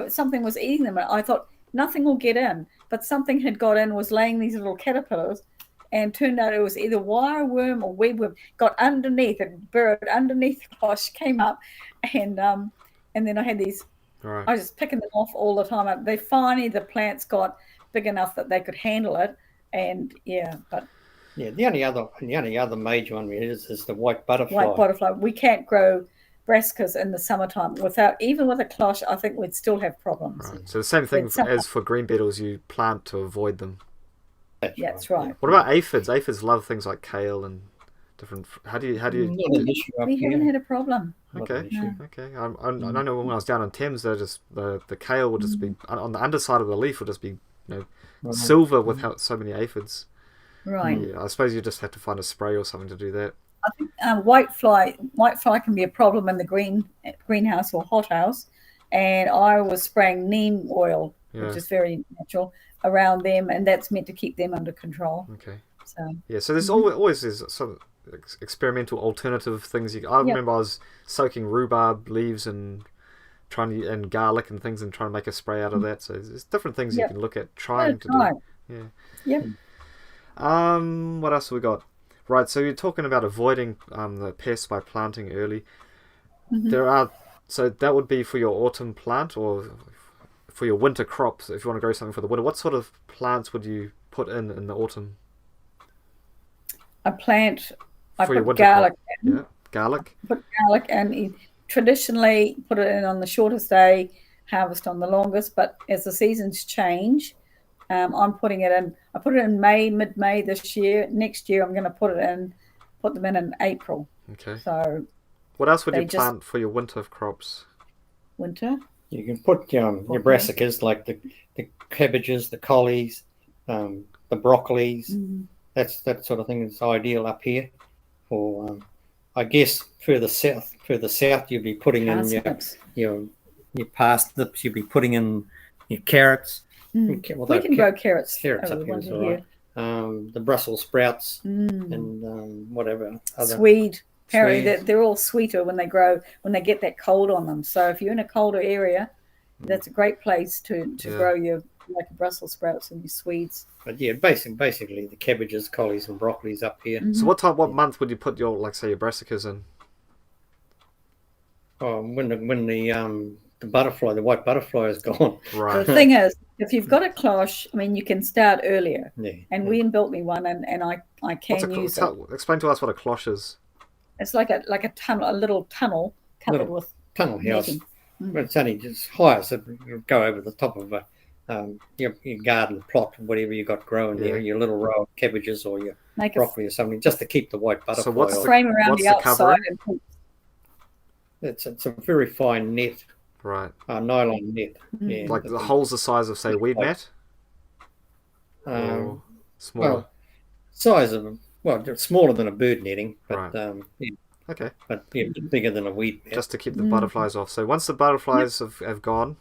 something was eating them. I thought nothing will get in, but something had got in, was laying these little caterpillars, and turned out it was either wireworm or webworm. Got underneath it, burrowed underneath the cloche, came up, and then I had these. Right. I was just picking them off all the time. They finally, the plants got big enough that they could handle it, and the only other major one is the white butterfly. White butterfly. We can't grow brassicas in the summertime even with a cloche. I think we'd still have problems. Right. So the same thing as for green beetles, you plant to avoid them. That's right. What about aphids? Aphids love things like kale and different. How do you? We haven't had a problem. Okay. Okay. I know when I was down in Thames, the kale would just be on the underside of the leaf would just be silver with so many aphids. Right. Yeah, I suppose you just have to find a spray or something to do that. I think whitefly can be a problem in the greenhouse or hothouse, and I was spraying neem oil, which is very natural, around them, and that's meant to keep them under control. Okay. So so there's always some experimental alternative things. I remember I was soaking rhubarb leaves and and garlic and things and trying to make a spray out of that. So there's different things you can look at trying to do. Yeah. What else have we got? Right, so you're talking about avoiding the pests by planting early. So that would be for your autumn plant or for your winter crops. If you want to grow something for the winter, what sort of plants would you put in the autumn? I put garlic. Yeah, garlic. Put garlic, and traditionally put it in on the shortest day, harvest on the longest. But as the seasons change, I'm putting it in. I put it in mid-May this year. Next year, I'm going to put them in April. Okay. So, what else would you plant for your winter crops? Winter. You can put your brassicas, like the cabbages, the collies, the broccolis. That sort of thing is ideal up here. For I guess further south you'll be putting in your parsnips. You'll be putting in your carrots. We can grow carrots. Carrots up here is all right. The Brussels sprouts and whatever other swede. Apparently, they're all sweeter when they grow, when they get that cold on them. So if you're in a colder area, that's a great place to grow your Brussels sprouts and your swedes. But yeah, basically the cabbages, collies, and broccolis up here. So what month would you put your your brassicas in? Oh, when the white butterfly is gone. Right. The thing is, if you've got a cloche, you can start earlier. Yeah. And we built me one, and I can use it. Explain to us what a cloche is. It's like a tunnel, a little tunnel covered with tunnel house. But it's only just higher, so you go over the top of your garden plot, whatever you got growing there, your little row of cabbages or your broccoli or something, just to keep the white butterfly. So what's frame around the outside? It's a very fine net. Right. Nylon net. Yeah. Like the holes the size of, say, weed mat? Smaller. Smaller. Size of they're smaller than a bird netting, but Okay. but yeah, a bit bigger than a wheat mat. Just to keep the butterflies off. So once the butterflies have gone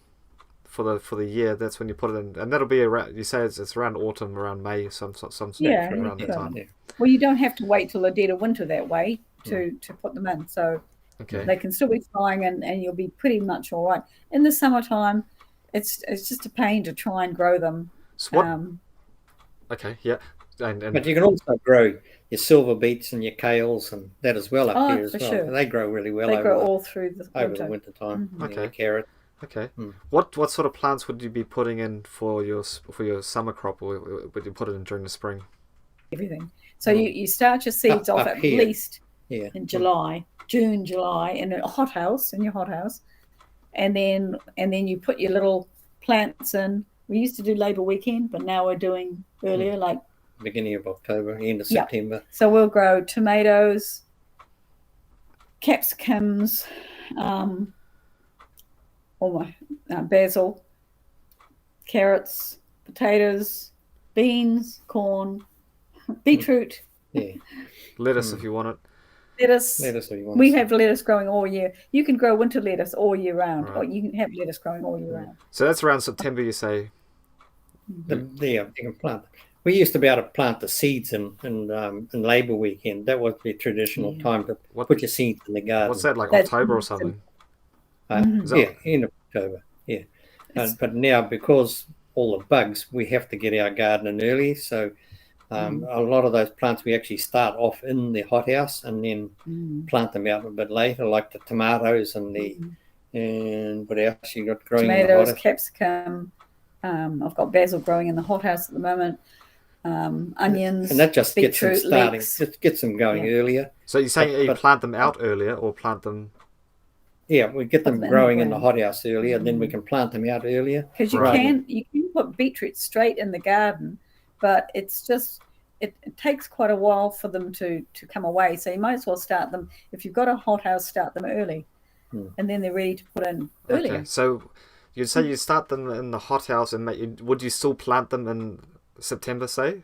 for the year, that's when you put it in, and that'll be around. You say it's around autumn, around May, some Yeah. around that time. Yeah. Well, you don't have to wait till the dead of winter that way to put them in. So Okay. they can still be flying, and you'll be pretty much all right. In the summertime, it's just a pain to try and grow them. So what? Okay. Yeah. And But you can also grow your silver beets and your kales and that as well up here as for well. sure. They grow really well They grow over all through the winter. the winter time. Okay. The carrot. Okay. What sort of plants would you be putting in for your summer crop, or would you put it in during the spring? Everything. So you start your seeds off up at here. least Yeah. in June, July, in a hothouse, and then you put your little plants in. We used to do Labour weekend, but now we're doing earlier, like Beginning of October, end of September. so we'll grow tomatoes, capsicums, basil, carrots, potatoes, beans, corn, beetroot, Yeah. Lettuce if you want it. lettuce. Lettuce if you want We to have lettuce growing all year. You can grow winter lettuce all year round, Right. or you can have lettuce growing all year round. So that's around September, you say. you can plant. We used to be able to plant the seeds in Labour weekend. That was the traditional time to put your seeds in the garden. What's that, like That's- October or something? End of October. Yeah. But now, because all the bugs, we have to get our garden in early. So a lot of those plants we actually start off in the hothouse and then plant them out a bit later, like the tomatoes and and what else you got growing in the Tomatoes, hothouse? capsicum. I've got basil growing in the hothouse at the moment. Onions, And that just gets them beetroot, starting. leeks. Just gets them going earlier. So you're saying you But- plant them out earlier, or plant them? Yeah, we get them Put them in growing the in the hothouse earlier, then we can plant them out earlier. Because you Right. can put beetroot straight in the garden, but it's just it takes quite a while for them to come away. So you might as well start them if you've got a hothouse, start them early, and then they're ready to put in earlier. Okay. So you'd say you start them in the hothouse, and would you still plant them in September, say?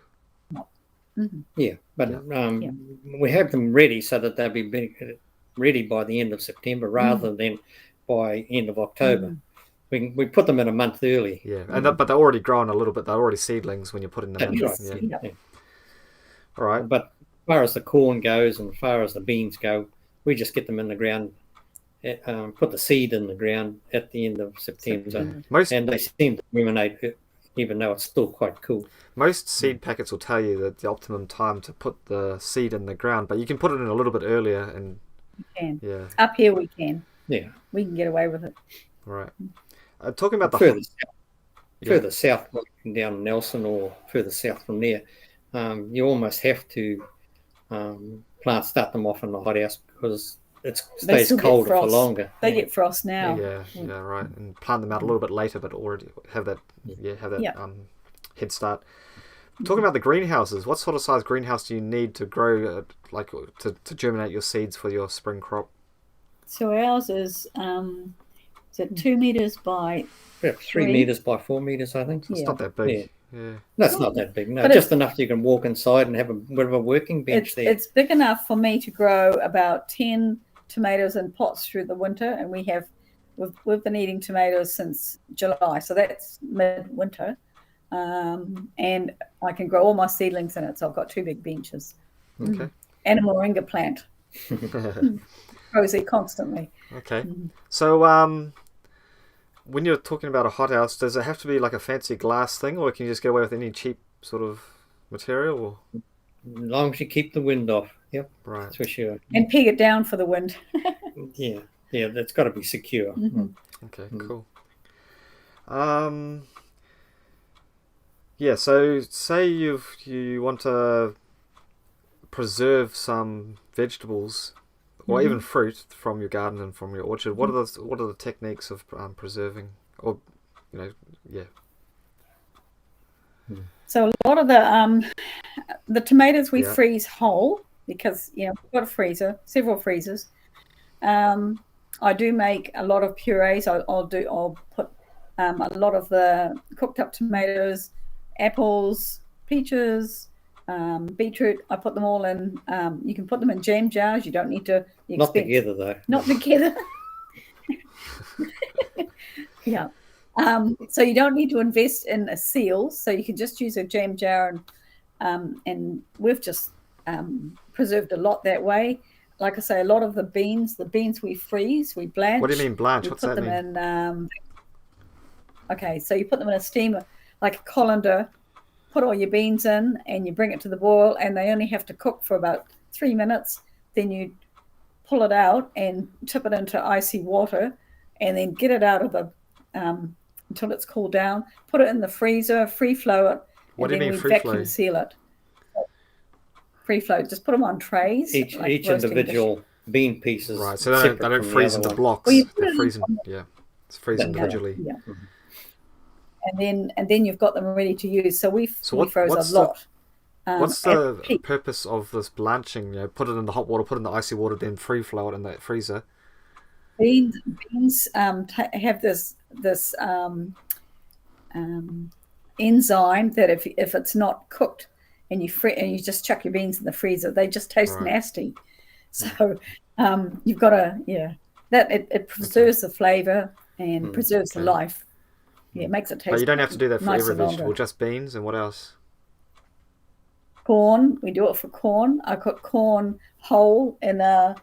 Yeah, but we have them ready so that they'll be ready by the end of September rather than by end of October. We put them in a month early. Yeah, but they're already growing a little bit. They're already seedlings when you're putting them in. That's Yes. right. Yeah. Yeah. All right. But as far as the corn goes and as far as the beans go, we just get them in the ground, put the seed in the ground at the end of September. Most And they seem to germinate even though it's still quite cool. Most seed packets will tell you that the optimum time to put the seed in the ground, but you can put it in a little bit earlier. And You can. yeah, Up here we can. Yeah. We can get away with it. right. Talking about the further south, like down Nelson or further south from there, you almost have to start them off in the hothouse because it They stays still get colder for frost. longer. They get frost now. yeah, right, and plant them out a little bit later, but already have that head start. Talking about the greenhouses, what sort of size greenhouse do you need to grow, to germinate your seeds for your spring crop? So ours is 2 meters by Yeah, 3 meters by 4 meters, I think. It's not that big. Yeah. That's not that big. No, But just enough you can walk inside and have a bit of a working bench there. it's big enough for me to grow about 10 tomatoes in pots through the winter, and we've been eating tomatoes since July, so that's midwinter. And I can grow all my seedlings in it, so I've got 2 big benches. Okay. And a moringa plant. Grows it constantly. Okay. So, when you're talking about a hothouse, does it have to be like a fancy glass thing, or can you just get away with any cheap sort of material? Or? As long as you keep the wind off. Yep, Right. that's for sure. And peg it down for the wind. Yeah, that's got to be secure. Okay, cool. Yeah, so say you want to preserve some vegetables or even fruit from your garden and from your orchard. What are the techniques of preserving, or So a lot of the tomatoes we freeze whole because we've got a freezer, several freezers. I do make a lot of purees. I'll put a lot of the cooked up tomatoes, apples, peaches, beetroot. I put them all in. You can put them in jam jars. You don't need to. Not together though. Not together. Yeah. So you don't need to invest in a seal. So you can just use a jam jar, and we've just preserved a lot that way. Like I say, a lot of the beans we freeze, we blanch. What do you mean blanch? What's that mean? Okay, so you put them in a steamer, like a colander, put all your beans in, and you bring it to the boil, and they only have to cook for about 3 minutes. Then you pull it out and tip it into icy water, and then get it out of the until it's cooled down. Put it in the freezer, free flow it. What do you mean free flow? Vacuum seal it. Free flow. Just put them on trays. Each individual bean pieces. Right. So they don't freeze into blocks. Well, they're freezing. Yeah. It's freezing individually. Yeah. And then you've got them ready to use. So we froze a lot. What's the purpose of this blanching? Put it in the hot water, put it in the icy water, then free flow it in the freezer. Beans have this enzyme that if it's not cooked and you just chuck your beans in the freezer, they just taste nasty. So you've got to it preserves the flavor and preserves the life. Yeah, it makes it taste. But you don't have to do that for every vegetable. Longer. Just beans, and what else? Corn. We do it for corn. I cook corn whole in the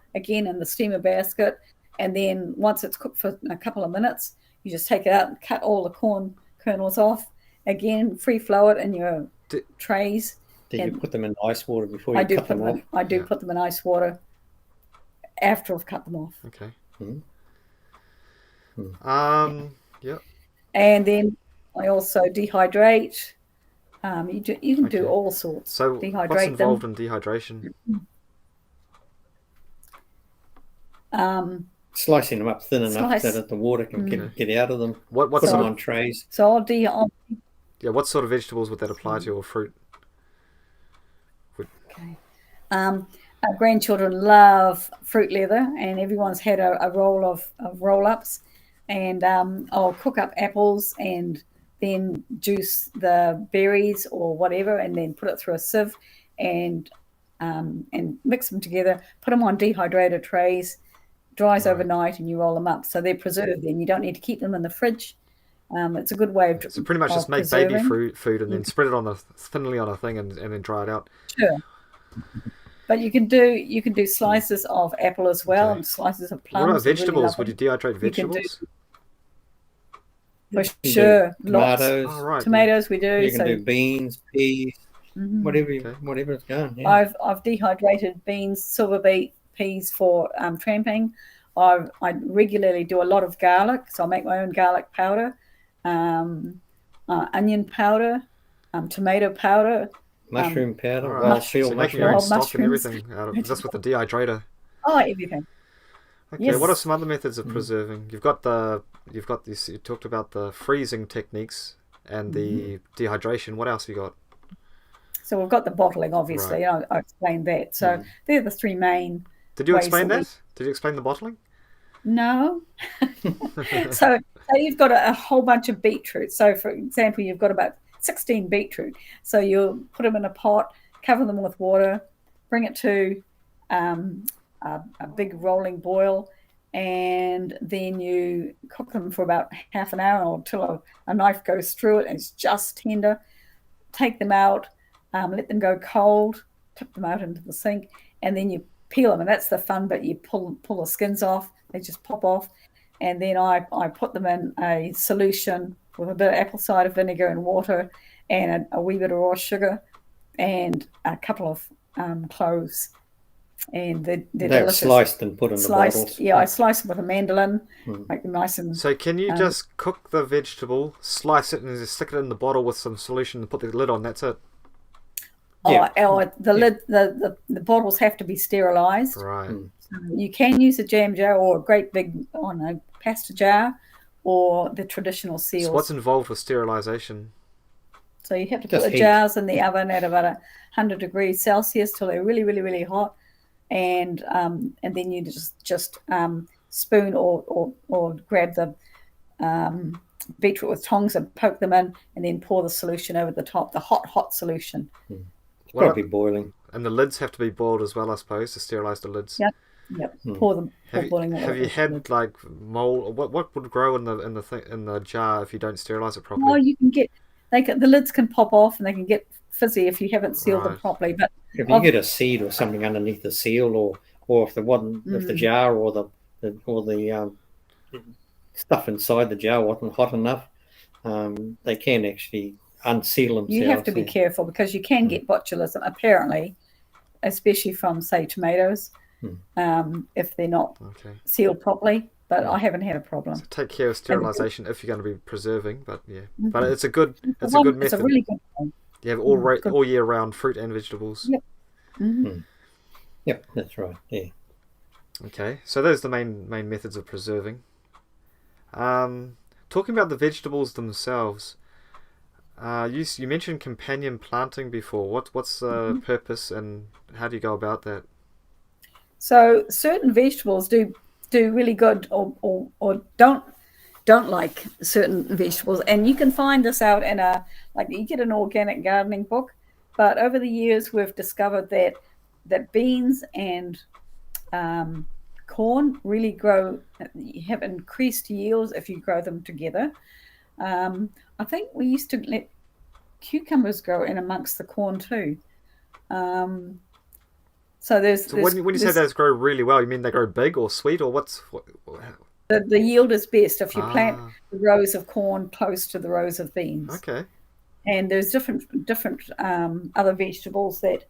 steamer basket. And then once it's cooked for a couple of minutes, you just take it out and cut all the corn kernels off. Again, free flow it in your trays. Do you put them in ice water before you cut them off? I do put them in ice water after I've cut them off. Okay. Yep. And then I also dehydrate. You can do all sorts. So dehydrate what's involved in dehydration? Slicing them up thin enough so that the water can get out of them. Put them on trays. So I'll what sort of vegetables would that apply to, or fruit? Okay. Our grandchildren love fruit leather, and everyone's had a roll of roll-ups. And I'll cook up apples and then juice the berries or whatever, and then put it through a sieve and mix them together. Put them on dehydrated trays. Dries overnight, and you roll them up, so they're preserved. And you don't need to keep them in the fridge. It's a good way of so pretty much just make baby food and then spread it thinly on a thing and then dry it out. Sure, but you can do slices of apple as well, and slices of plums. What about vegetables? Would you dehydrate vegetables? For sure, tomatoes. Lots. Tomatoes we do. You can do beans, peas, whatever's going. Yeah. I've dehydrated beans, silver beet, peas for tramping. I regularly do a lot of garlic, so I make my own garlic powder, onion powder, tomato powder, mushroom powder, so making your own stock and everything just with the dehydrator. Oh, everything. Okay, yes. What are some other methods of preserving? You talked about the freezing techniques and the dehydration. What else have you got? So we've got the bottling, obviously. Right. I explained that. So they're the three main. Did you explain that? Did you explain the bottling? No. So you've got a whole bunch of beetroot. So, for example, you've got about 16 beetroot. So you'll put them in a pot, cover them with water, bring it to a big rolling boil, and then you cook them for about half an hour or until a knife goes through it and it's just tender. Take them out, let them go cold, tip them out into the sink, and then you peel them. And that's the fun bit. You pull the skins off. They just pop off. And then I put them in a solution with a bit of apple cider vinegar and water and a wee bit of raw sugar and a couple of cloves. And they're delicious. Sliced and put in the bottles. Yeah, I slice them with a mandolin, make them nice and. So can you just cook the vegetable, slice it, and just stick it in the bottle with some solution and put the lid on? That's it. Lid, the bottles have to be sterilised. Right. So you can use a jam jar or a great big pasta jar, or the traditional seals. So what's involved with sterilisation? So you have to put the jars in the oven at about 100 degrees Celsius till they're really, really, really hot. And then you just spoon or grab the beetroot with tongs and poke them in, and then pour the solution over the top, the hot solution. What Probably boiling. And the lids have to be boiled as well, I suppose, to sterilise the lids. Yep. Pour boiling water. Have you had like mold? What would grow in the jar if you don't sterilise it properly? Oh, you can get the lids can pop off and they can get fizzy if you haven't sealed them properly. But if you get a seed or something underneath the seal, or if the jar or the stuff inside the jar wasn't hot enough, they can actually unseal themselves. You have to be careful because you can get botulism apparently, especially from say tomatoes, if they're not sealed properly. But I haven't had a problem. So take care of sterilisation if you're going to be preserving. But but it's a good method. It's a really good one. You have all year round fruit and vegetables. Yep. Yep, that's right. Yeah. Okay, so those are the main methods of preserving. Talking about the vegetables themselves, you mentioned companion planting before. What's the purpose and how do you go about that? So certain vegetables do really good or don't like certain vegetables, and you can find this out in you get an organic gardening book. But over the years, we've discovered that beans and corn really have increased yields if you grow them together. I think we used to let cucumbers grow in amongst the corn too. So when you say those grow really well, you mean they grow big or sweet, or what? The yield is best if you plant the rows of corn close to the rows of beans. Okay. And there's different other vegetables that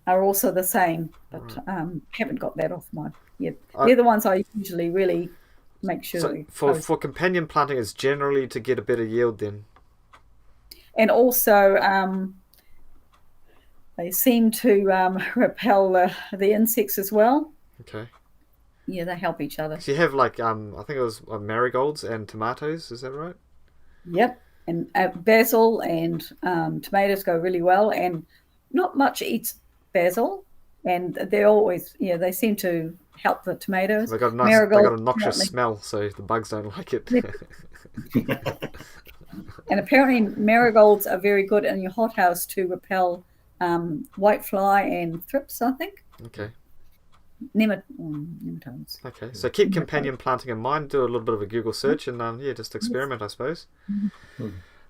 are also the same, but haven't got that off my yet. They're the ones I usually really make sure. So for companion planting, it's generally to get a better yield then. And also, they seem to repel the insects as well. Okay. Yeah, they help each other. So you have I think it was marigolds and tomatoes. Is that right? Yep, and basil and tomatoes go really well, and not much eats basil, and they're always they seem to help the tomatoes. They got a noxious smell, so the bugs don't like it. And apparently marigolds are very good in your hothouse to repel whitefly and thrips, I think. Okay. Nematodes. Okay, so keep companion planting in mind. Do a little bit of a Google search and just experiment, I suppose.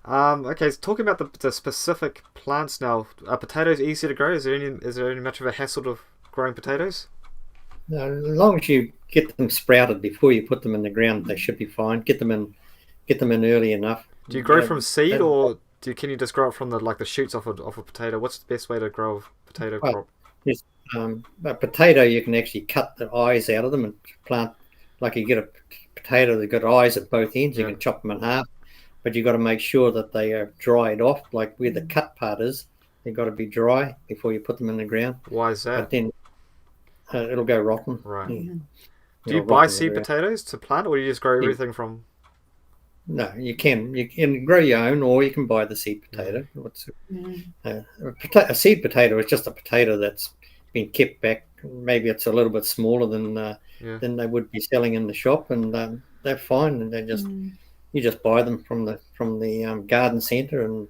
Okay, so talking about the specific plants now. Are potatoes easy to grow? Is there any much of a hassle to growing potatoes? No, as long as you get them sprouted before you put them in the ground, they should be fine. Get them in early enough. Do you grow from seed, or can you just grow it from the shoots off a potato? What's the best way to grow a potato crop? Yes, a potato, you can actually cut the eyes out of them and plant. Like you get a potato that got eyes at both ends, you can chop them in half, but you got to make sure that they are dried off. Like where the cut part is, they've got to be dry before you put them in the ground. Why is that? But then it'll go rotten. Right. Yeah. Do you buy seed potatoes to plant, or do you just grow everything from? No, you can grow your own, or you can buy the seed potato. A seed potato is just a potato that's been kept back. Maybe it's a little bit smaller than they would be selling in the shop, and they're fine. And you just buy them from the garden centre, and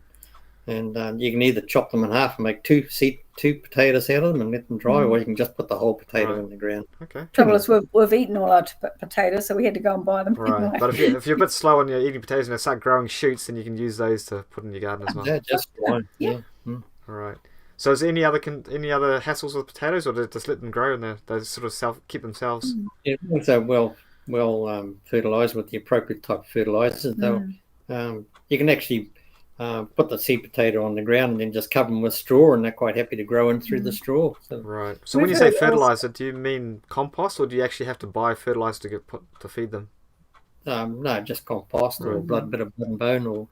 you can either chop them in half and make two potatoes out of them and let them dry, or you can just put the whole potato in the ground. Okay. Trouble is we've eaten all our potatoes, so we had to go and buy them. Right. Anyway. But if you're a bit slow on your eating potatoes and they start growing shoots, then you can use those to put in your garden as well. Yeah, just fine. Yeah. All right. So is there any other hassles with potatoes, or just let them grow and they sort of keep themselves? Yeah, also well fertilised with the appropriate type of fertilisers. You can actually put the seed potato on the ground and then just cover them with straw, and they're quite happy to grow in through the straw. So. Right. So when you say fertiliser, do you mean compost, or do you actually have to buy fertiliser to feed them? No, just compost or a bit of blood and bone, or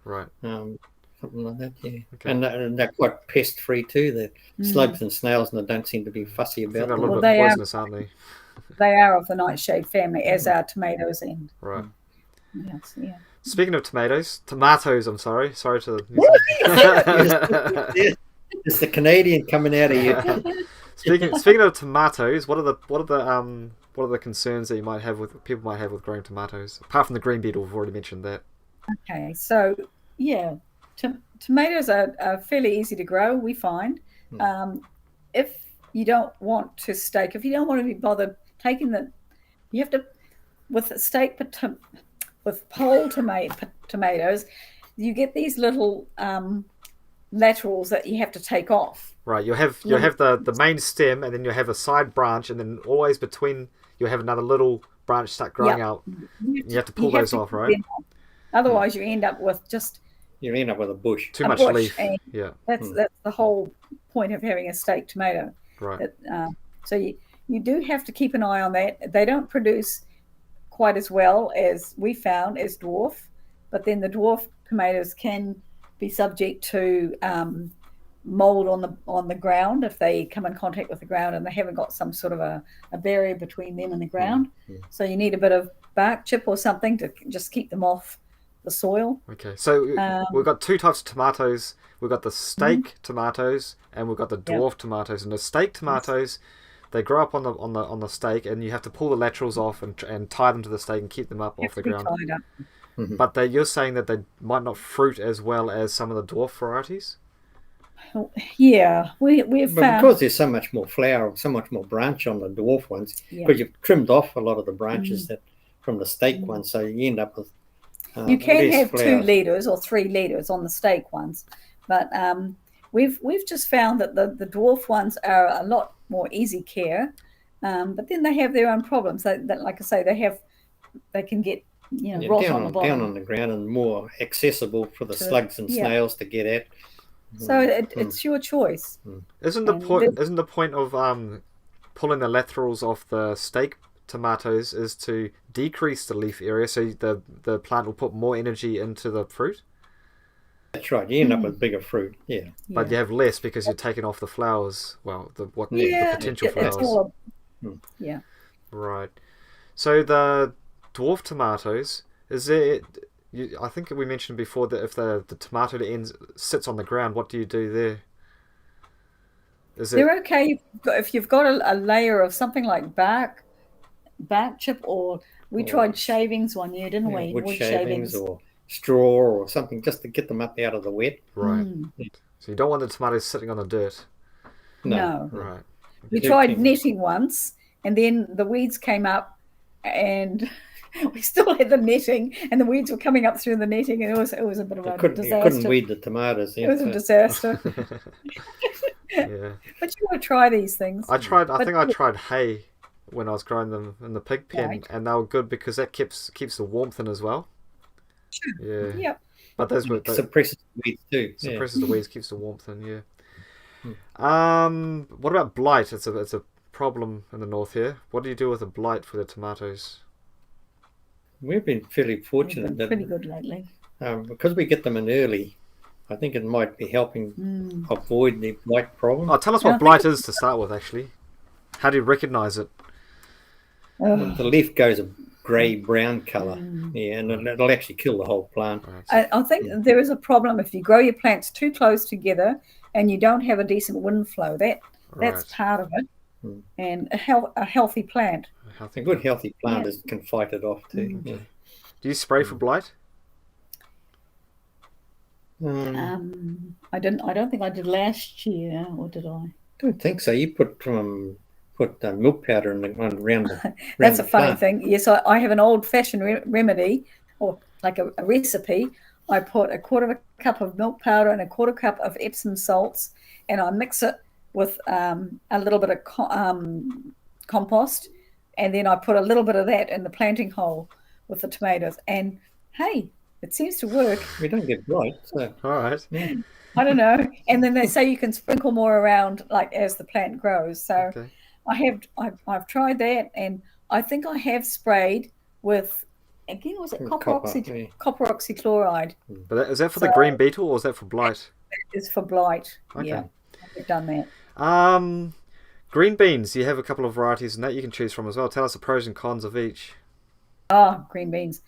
something like that. Yeah. Okay. And they're quite pest free too. They're slugs and snails, and they don't seem to be fussy about them. They're a little bit poisonous, aren't they? They are of the nightshade family, as are tomatoes and. Right. Yes. Yeah. Speaking of tomatoes, I'm sorry to. It's the Canadian coming out of you. Speaking of tomatoes, what are the concerns that people might have with growing tomatoes? Apart from the green beetle, we've already mentioned that. Okay, so tomatoes are fairly easy to grow, we find. If you don't want to stake, if you don't want to be bothered taking you have to, with with pole tomatoes, you get these little laterals that you have to take off. Right, you'll have the main stem, and then you'll have a side branch, and then always between you'll have another little branch start growing out. You have to pull those off, right? Otherwise, you end up with a bush. Too much leaf. Yeah, that's the whole point of having a staked tomato. Right. So you do have to keep an eye on that. They don't produce quite as well as we found as dwarf, but then the dwarf tomatoes can be subject to mold on the ground if they come in contact with the ground and they haven't got some sort of a barrier between them and the ground. So you need a bit of bark chip or something to just keep them off the soil. Okay, so we've got two types of tomatoes. We've got the stake tomatoes and we've got the dwarf tomatoes. And the stake tomatoes, they grow up on the stake, and you have to pull the laterals off and tie them to the stake and keep them up off the ground. But you're saying that they might not fruit as well as some of the dwarf varieties? Yeah, we've found, because there's so much more flower, so much more branch on the dwarf ones, because you've trimmed off a lot of the branches that from the stake ones, so you end up with you can have flowers. 2 leaders or 3 leaders on the stake ones, but we've just found that the dwarf ones are a lot more easy care, but then they have their own problems. That like I say, they can get rot on the bottom, down on the ground, and more accessible for the slugs and snails to get at. So it's your choice. Isn't the point of pulling the laterals off the stake tomatoes is to decrease the leaf area, so the plant will put more energy into the fruit? That's right. You end up with bigger fruit. Yeah. But you have less because you're taking off the flowers. Well, the potential flowers. Yeah. Right. So the dwarf tomatoes, is there? I think we mentioned before that if the tomato end sits on the ground, what do you do there? They're okay if you've got a layer of something like bark chip, or we tried shavings one year, didn't we? Wood shavings or straw or something, just to get them up out of the wet. Right. So you don't want the tomatoes sitting on the dirt. No. Right. We tried netting once, and then the weeds came up, and we still had the netting, and the weeds were coming up through the netting, and it was a bit of a disaster. You couldn't weed the tomatoes. It was a disaster. Yeah. But you want to try these things. I think I tried hay when I was growing them in the pig pen, and they were good because that keeps the warmth in as well. Sure. Yeah. Yep. But those suppresses the weeds too. Suppresses the weeds, keeps the warmth in. Yeah. What about blight? It's a problem in the north here. What do you do with the blight for the tomatoes? We've been fairly fortunate. We've been pretty good lately. Because we get them in early, I think it might be helping avoid the blight problem. Oh, tell us what blight is to start with, actually. How do you recognise it? The leaf goes a grey-brown colour, and it'll actually kill the whole plant. I think there is a problem if you grow your plants too close together and you don't have a decent wind flow. That's part of it. And a healthy plant. A good healthy plant can fight it off too. Do you spray for blight? I don't think I did last year, or did I? I don't think so. You put milk powder around the That's a funny thing. Yes, I have an old-fashioned remedy, or like a recipe. I put a quarter of a cup of milk powder and a quarter cup of Epsom salts, and I mix it with a little bit of compost, and then I put a little bit of that in the planting hole with the tomatoes. And hey, it seems to work. We don't get blight, so all right. I don't know. And then they say you can sprinkle more around, like as the plant grows. So I've tried that, and I think I have sprayed with, again, was it copper oxychloride? But is that for the green beetle, or is that for blight? It's for blight. Okay. Yeah, I've done that. Green beans, you have a couple of varieties and that you can choose from as well. Tell us the pros and cons of each. Green beans.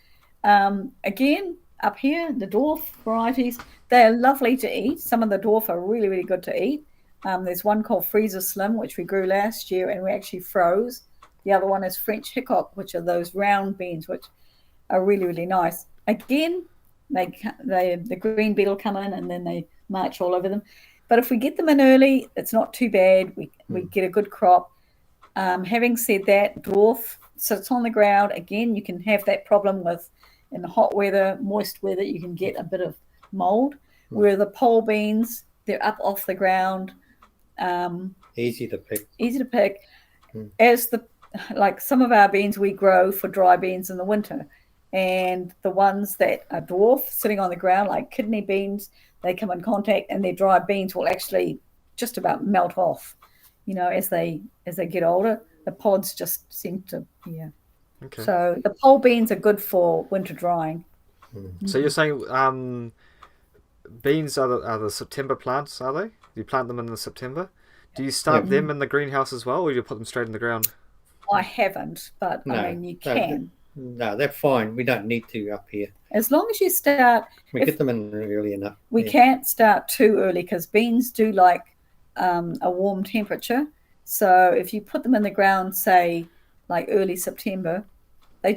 Again, up here, the dwarf varieties, they're lovely to eat. Some of the dwarf are really, really good to eat. There's one called Freezer Slim, which we grew last year and we actually froze. The other one is French Hickok, which are those round beans, which are really, really nice. Again, the green beetle come in and then they march all over them. But if we get them in early, it's not too bad. We get a good crop. Having said that, dwarf sits on the ground. Again, you can have that problem with in the hot weather, moist weather, you can get a bit of mold. Where the pole beans, they're up off the ground. Easy to pick. As like some of our beans we grow for dry beans in the winter, and the ones that are dwarf sitting on the ground, like kidney beans, they come in contact and their dry beans will actually just about melt off. As they get older, the pods just seem to Okay. So the pole beans are good for winter drying. So you're saying beans are the September plants, are they? You plant them in the September. Do you start them in the greenhouse as well, or do you put them straight in the ground? I haven't, but I mean you can. No, they're fine. We don't need to up here. As long as you start. We get them in early enough. We can't start too early because beans do like a warm temperature. So if you put them in the ground, say like early September, they'll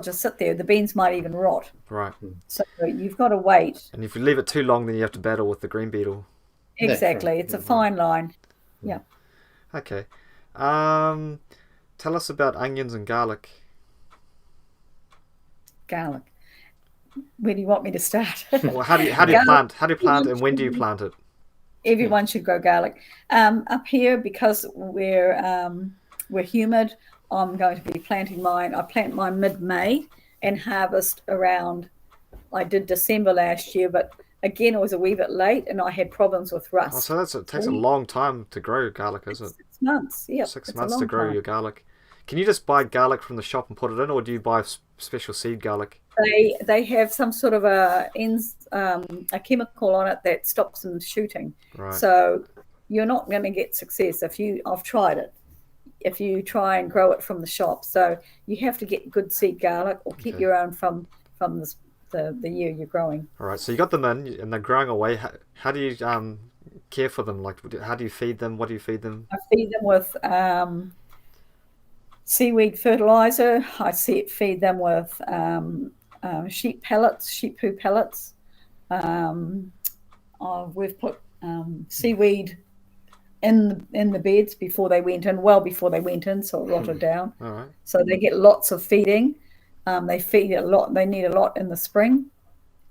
just sit there. The beans might even rot. Right. So you've got to wait. And if you leave it too long, then you have to battle with the green beetle. Exactly. Right. It's a fine line. Yeah. Okay. Tell us about onions and garlic. Garlic. Where do you want me to start? Well, how do you plant? How do you plant, and when do you plant it? Everyone should grow garlic. Up here, because we're humid, I'm going to be planting mine. I plant mine mid-May and harvest around. I did December last year, but again, it was a wee bit late, and I had problems with rust. Oh, so it takes a long time to grow garlic, is it? 6 months. Yeah, 6 months to grow your garlic. Can you just buy garlic from the shop and put it in, or do you buy special seed garlic? They have some sort of a chemical on it that stops them shooting. Right. So you're not going to get success I've tried it. If you try and grow it from the shop, so you have to get good seed garlic or keep your own from the year you're growing. All right. So you got them in and they're growing away. How do you care for them? Like, how do you feed them? What do you feed them? I feed them with seaweed fertilizer. I feed them with sheep poo pellets. We've put seaweed in the beds before they went in, so it rotted down. All right. So they get lots of feeding. They feed a lot. They need a lot in the spring,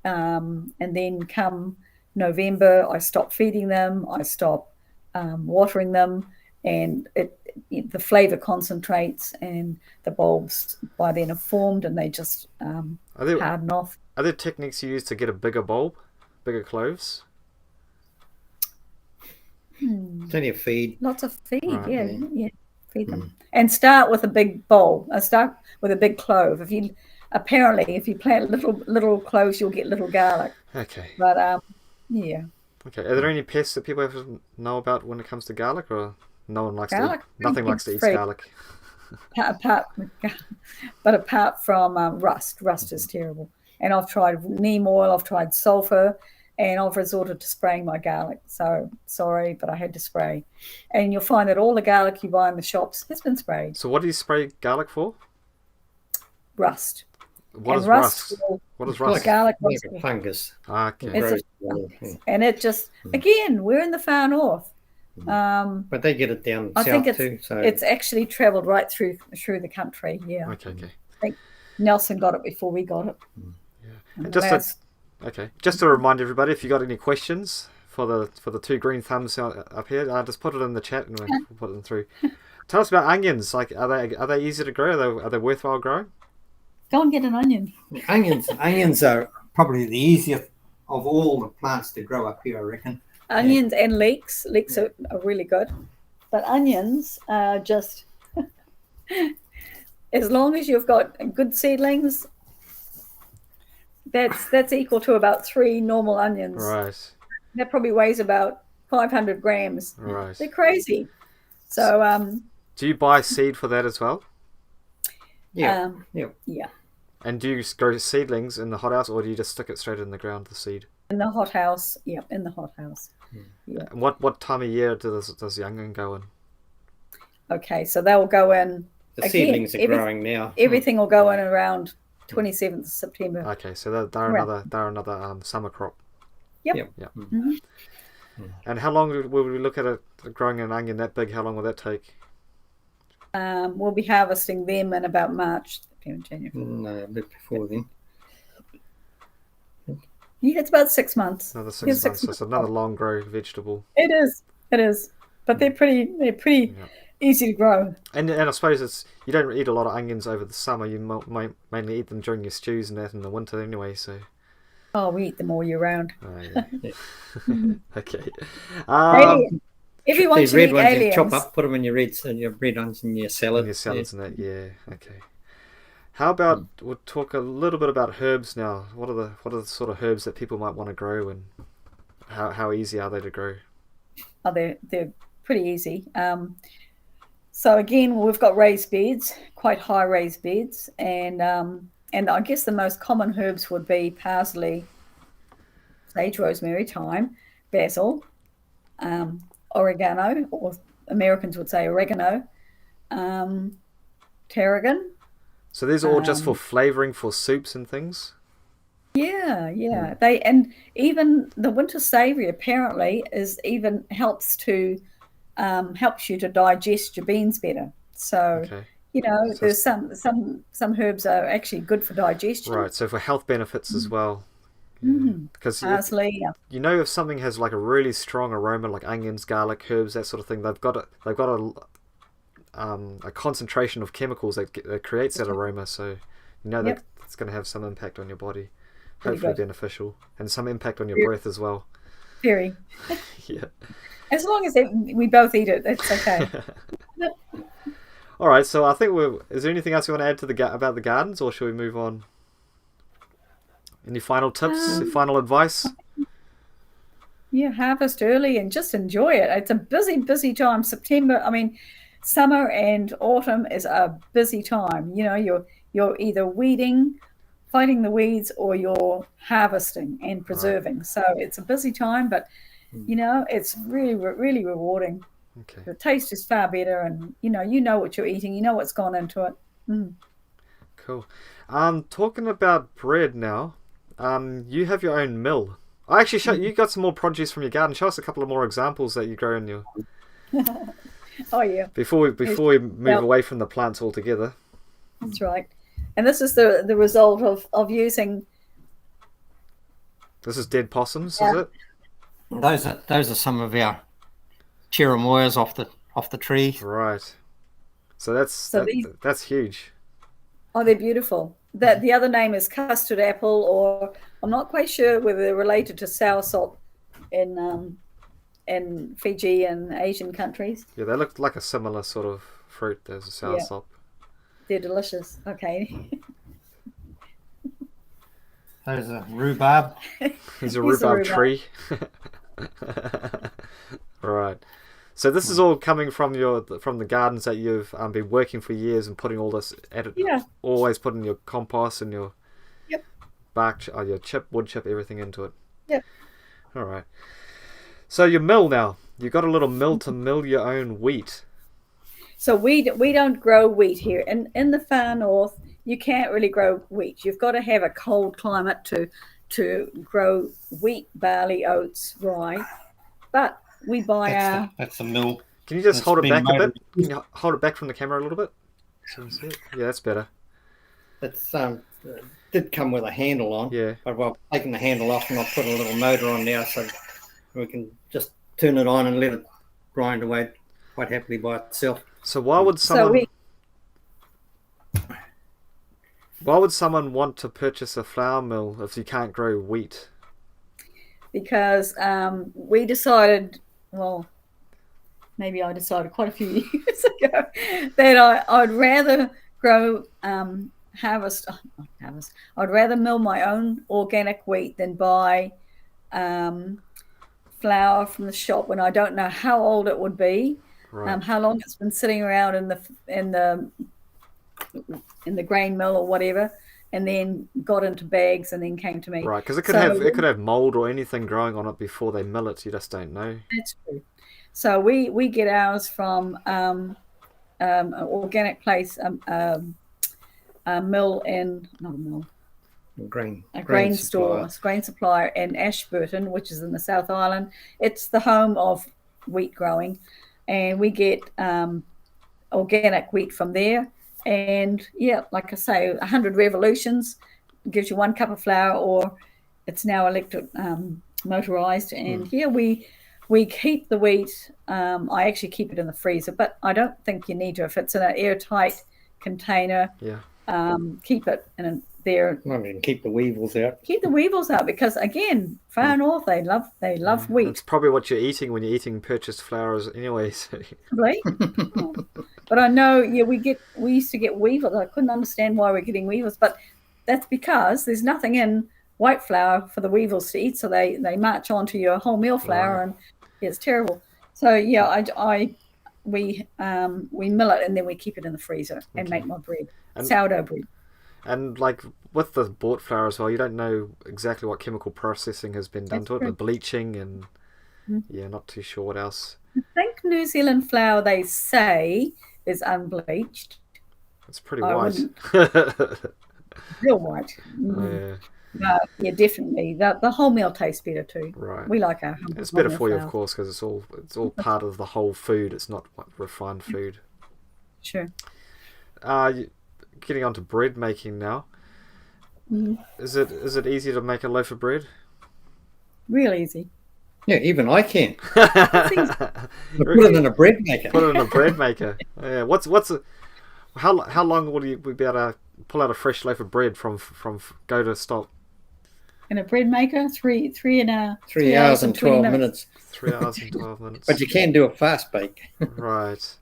and then come November, I stop feeding them. I stop watering them, and the flavour concentrates, and the bulbs by then are formed, and they just harden off. Are there techniques you use to get a bigger bulb, bigger cloves? Plenty of feed. Lots of feed, right, yeah. Feed them. And start with a big bulb. Start with a big clove. If you plant little cloves, you'll get little garlic. Okay. But yeah. Okay. Are there any pests that people have to know about when it comes to garlic, or no one likes garlic? Nothing likes to eat garlic. Apart from rust is terrible. And I've tried neem oil, I've tried sulfur, and I've resorted to spraying my garlic. So sorry, but I had to spray. And you'll find that all the garlic you buy in the shops has been sprayed. So what do you spray garlic for? Rust. What is rust? What is rust? Garlic like a fungus. Okay. And it just, again, we're in the far north. But they get it down I south think too. So it's actually travelled right through the country. Yeah. Okay. I think Nelson got it before we got it. Yeah. Just to remind everybody, if you got any questions for the two green thumbs up here, just put it in the chat and we'll put them through. Tell us about onions. Like, are they easy to grow? Are they worthwhile growing? Go and get an onion. Onions are probably the easiest of all the plants to grow up here, I reckon. Onions and leeks. Leeks are really good. But onions are just, as long as you've got good seedlings, that's equal to about 3 normal onions. Right. That probably weighs about 500 grams. Right. They're crazy. So, do you buy seed for that as well? Yeah. Yeah. And do you grow seedlings in the hothouse, or do you just stick it straight in the ground, the seed? In the hothouse. Yeah, in the hothouse. Yeah. And what time of year does the onion go in? Okay, so they'll go in. The seedlings are growing now. Everything will go in around 27th of September. Okay, so they're Right. another summer crop. Yep. Yeah. Mhm. And how long will we look at it growing an onion that big? How long will that take? We'll be harvesting them in about March, September, January. No, a bit before then. Yeah, it's about 6 months. Another Yeah, 6 months. So it's another long grow vegetable. It is. It is. But they're pretty easy to grow. And I suppose you don't eat a lot of onions over the summer. You mainly eat them during your stews and that in the winter anyway. So. Oh, we eat them all year round. Oh, yeah. Okay. Hey, if you want These to red eat ones you aliens, chop up, put them in your red ones in your salad. In your salads and that, yeah. Okay. How about we'll talk a little bit about herbs now. What are the sort of herbs that people might want to grow, and how easy are they to grow? oh, they're pretty easy. So again, we've got raised beds, quite high raised beds, and I guess the most common herbs would be parsley, sage, rosemary, thyme, basil, oregano, or Americans would say oregano, tarragon. So these are all just for flavoring for soups and things? Yeah. They, and even the winter savory apparently helps you to digest your beans better. So Okay. so there's some herbs are actually good for digestion. Right, so for health benefits as well. Because parsley. if something has like a really strong aroma, like onions, garlic, herbs, that sort of thing, they've got a concentration of chemicals that creates that aroma. So that it's going to have some impact on your body, hopefully beneficial, and some impact on your breath as well. Very. Yeah. As long as we both eat it, it's okay. All right, so I think is there anything else you want to add about the gardens, or should we move on? Any final tips, final advice? Yeah, harvest early and just enjoy it. It's a busy time. Summer and autumn is a busy time. You're either weeding, fighting the weeds, or you're harvesting and preserving. Right. So it's a busy time, but it's really, really rewarding. Okay. The taste is far better, and you know what you're eating. You know what's gone into it. Cool. Talking about bread now. You have your own mill. I actually you got some more produce from your garden. Show us a couple of more examples that you grow in your. Oh yeah. Before we move away from the plants altogether. That's right, and this is the result of using. This is dead possums, is it? Those are some of our cherimoyas off the tree. Right. So that's huge. Oh, they're beautiful. The other name is custard apple, or I'm not quite sure whether they're related to soursop in Fiji and Asian countries. Yeah, they look like a similar sort of fruit as a soursop. They're delicious. Okay. Those are rhubarb. He's a rhubarb tree. Right. So this is all coming from the gardens that you've been working for years and putting all this always putting your compost and your bark, your wood chip, everything into it. Yep. All right. So your mill now, you've got a little mill to mill your own wheat. So we don't grow wheat here. In the far north, you can't really grow wheat. You've got to have a cold climate to grow wheat, barley, oats, rye. But we buy that's a mill. Can you just hold it back a bit? Can you hold it back from the camera a little bit? Yeah, that's better. It's did come with a handle on. Yeah. But I've taken the handle off and I've put a little motor on now, so we can just turn it on and let it grind away quite happily by itself. So why would someone want to purchase a flour mill if you can't grow wheat? Because we decided, well, maybe I decided quite a few years ago that I'd rather grow harvest. I'd rather mill my own organic wheat than buy flour from the shop when I don't know how old it would be, right. How long it's been sitting around in the grain mill or whatever, and then got into bags and then came to me. Right, because it could have mold or anything growing on it before they mill it. You just don't know. That's true. So we get ours from an organic place, mill in, not a mill, Grain. a grain store, a grain supplier in Ashburton, which is in the South Island. It's the home of wheat growing, and we get organic wheat from there. And yeah, like I say, 100 revolutions gives you 1 cup of flour, or it's now electric motorized. And yeah, we keep the wheat. I actually keep it in the freezer, but I don't think you need to. If it's in an airtight container, keep it in there. I mean, keep the weevils out. Keep the weevils out, because again, far north they love wheat. It's probably what you're eating when you're eating purchased flours anyway. So. Right? But I know, we used to get weevils. I couldn't understand why we're getting weevils, but that's because there's nothing in white flour for the weevils to eat, so they march onto your wholemeal flour, and it's terrible. So yeah, we mill it and then we keep it in the freezer and make my bread, sourdough bread. And like with the bought flour as well, you don't know exactly what chemical processing has been done to it, the bleaching and not too sure what else. I think New Zealand flour, they say, is unbleached. It's pretty white. Real white. Yeah, definitely. The wholemeal tastes better too. Right. We like our It's better for you, flour. of course, because it's all part of the whole food. It's not refined food. Sure. Getting on to bread making now. Is it easy to make a loaf of bread? Real easy. Yeah, even I can. Put it in a bread maker. Put it in a bread maker. Yeah. How long will you be able to pull out a fresh loaf of bread from go to stop? In a bread maker, 3 hours and 12 minutes. 3 hours and 12 minutes. But you can do a fast bake. Right.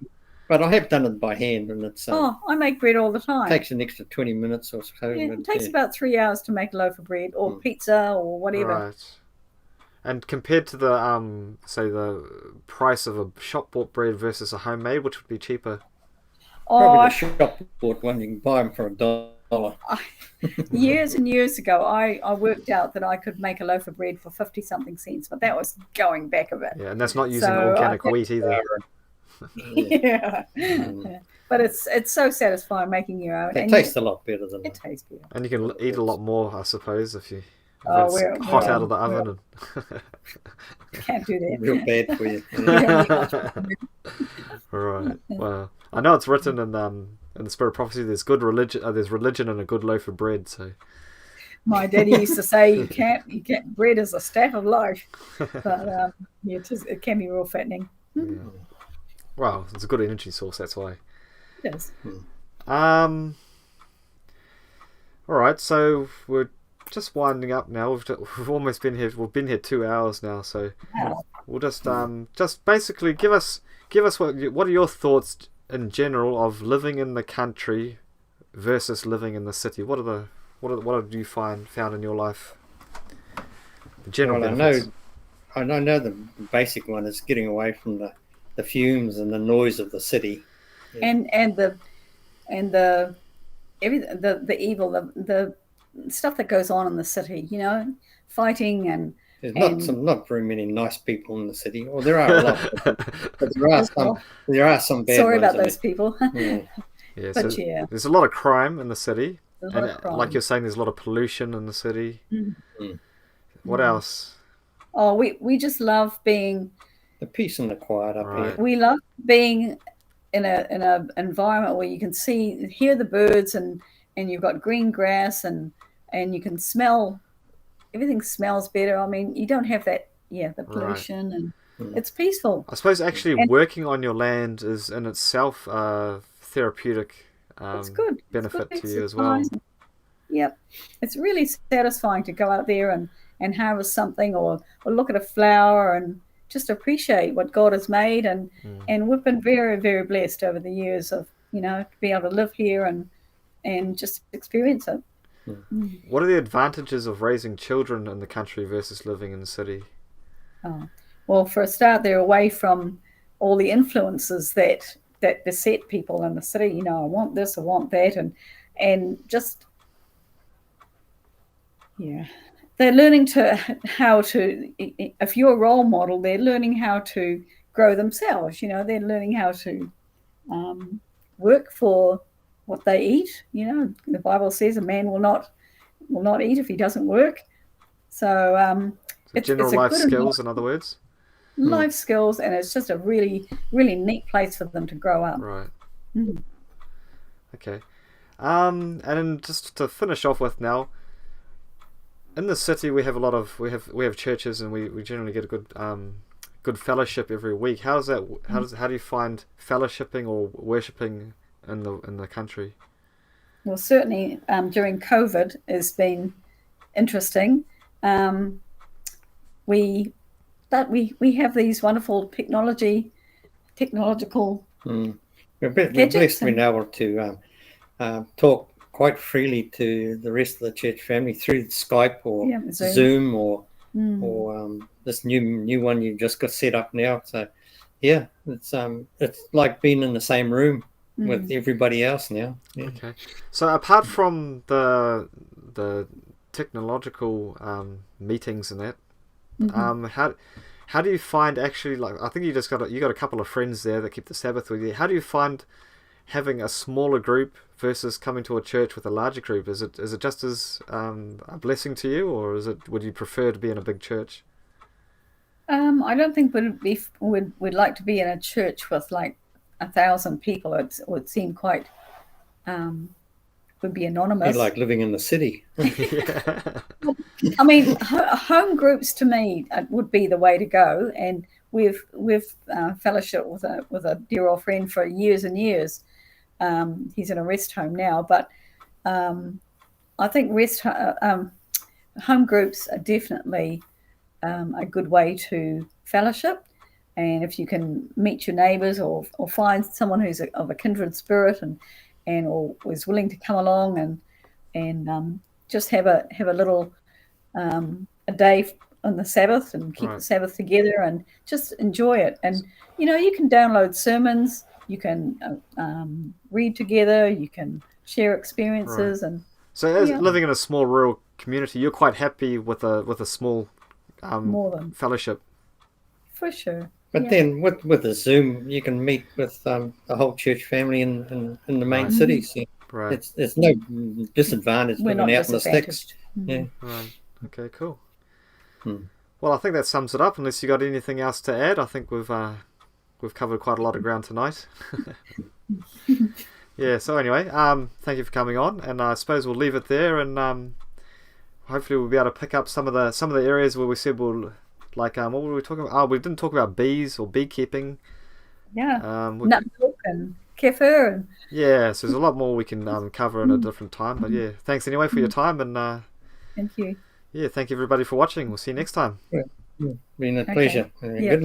But I have done it by hand, and it's I make bread all the time. takes an extra 20 minutes or so. Yeah, it takes about 3 hours to make a loaf of bread, or pizza, or whatever. Right. And compared to the say the price of a shop bought bread versus a homemade, which would be cheaper? Probably the shop bought one. You can buy them for $1. Years and years ago, I worked out that I could make a loaf of bread for 50-something cents, but that was going back a bit. Yeah, and that's not using organic wheat either. Yeah. But it's so satisfying making your own. It tastes a lot better than it tastes better. And you can eat a lot more, I suppose, if it's hot out of the oven. Can't do that. Real bad for you. Right. Well, I know it's written in the Spirit of Prophecy. There's good religion. There's religion and a good loaf of bread. So. My daddy used to say, "You can't. Bread is a staff of life," but it can be real fattening. Yeah. Wow, it's a good energy source. That's why. It is. All right, so we're just winding up now. We've almost been here. We've been here 2 hours now, so we'll just basically give us what are your thoughts in general of living in the country versus living in the city? What have you found in your life? The general benefits. I know the basic one is getting away from the fumes and the noise of the city, and the everything, the evil, the stuff that goes on in the city, fighting and there's not very many nice people in the city. Well, there are a lot, but there are some bad Sorry ones. about those people. Yeah, but so there's a lot of crime in the city, and like you're saying, there's a lot of pollution in the city. What else? Oh, we just love being the peace and the quiet up here. We love being in a environment where you can hear the birds, and you've got green grass, and you can smell. Everything smells better. I mean, you don't have that, the pollution, and it's peaceful. I suppose actually working on your land is in itself therapeutic it's good. benefit it's to you as well. Yep. It's really satisfying to go out there and harvest something, or look at a flower and just appreciate what God has made. And we've been very, very blessed over the years of, to be able to live here and just experience it. What are the advantages of raising children in the country versus living in the city? Well, for a start, they're away from all the influences that beset people in the city. I want this, I want that, and just they're learning how to. If you're a role model, they're learning how to grow themselves. They're learning how to work for what they eat. You know, the Bible says a man will not eat if he doesn't work. So general life skills, in other words. Life skills, and it's just a really, really neat place for them to grow up. Right. Okay. And then just to finish off with now, in the city we have we have churches, and we generally get a good fellowship every week. How do you find fellowshipping or worshipping in the country? Well, certainly during COVID has been interesting. We have these wonderful technological. We're blessed being able to talk quite freely to the rest of the church family through Skype or Zoom or this new one you just got set up now. So yeah, it's like being in the same room with everybody else now. Yeah. Okay. So apart from the technological meetings and that, how do you find actually, like, I think you got a couple of friends there that keep the Sabbath with you. How do you find having a smaller group versus coming to a church with a larger group? Is it just as a blessing to you, or would you prefer to be in a big church? I don't think we'd like to be in a church with like 1,000 people. It would seem quite would be anonymous. Be like living in the city. I mean, home groups to me would be the way to go, and we've fellowship with a dear old friend for years and years. He's in a rest home now, but I think home groups are definitely a good way to fellowship. And if you can meet your neighbours or find someone who's of a kindred spirit and or is willing to come along and just have a little a day on the Sabbath and keep the Sabbath together and just enjoy it. And you can download sermons, you can read together, you can share experiences, and so as living in a small rural community, you're quite happy with a small fellowship. For sure. But then with the Zoom, you can meet with the whole church family in the main cities. Yeah. Right. It's no disadvantage We're living not out in the sticks. Yeah. Right. Okay. Cool. Well, I think that sums it up. Unless you got anything else to add, I think we've covered quite a lot of ground tonight. Yeah. So anyway, thank you for coming on, and I suppose we'll leave it there, and hopefully we'll be able to pick up some of the areas where we said we'll. Like, what were we talking about? Oh, we didn't talk about bees or beekeeping. Yeah. Nutmilk and kefir. Yeah, so there's a lot more we can cover in a different time. But yeah, thanks anyway for your time. And thank you. Yeah, thank you everybody for watching. We'll see you next time. Yeah. Been a pleasure. Yeah. Good night.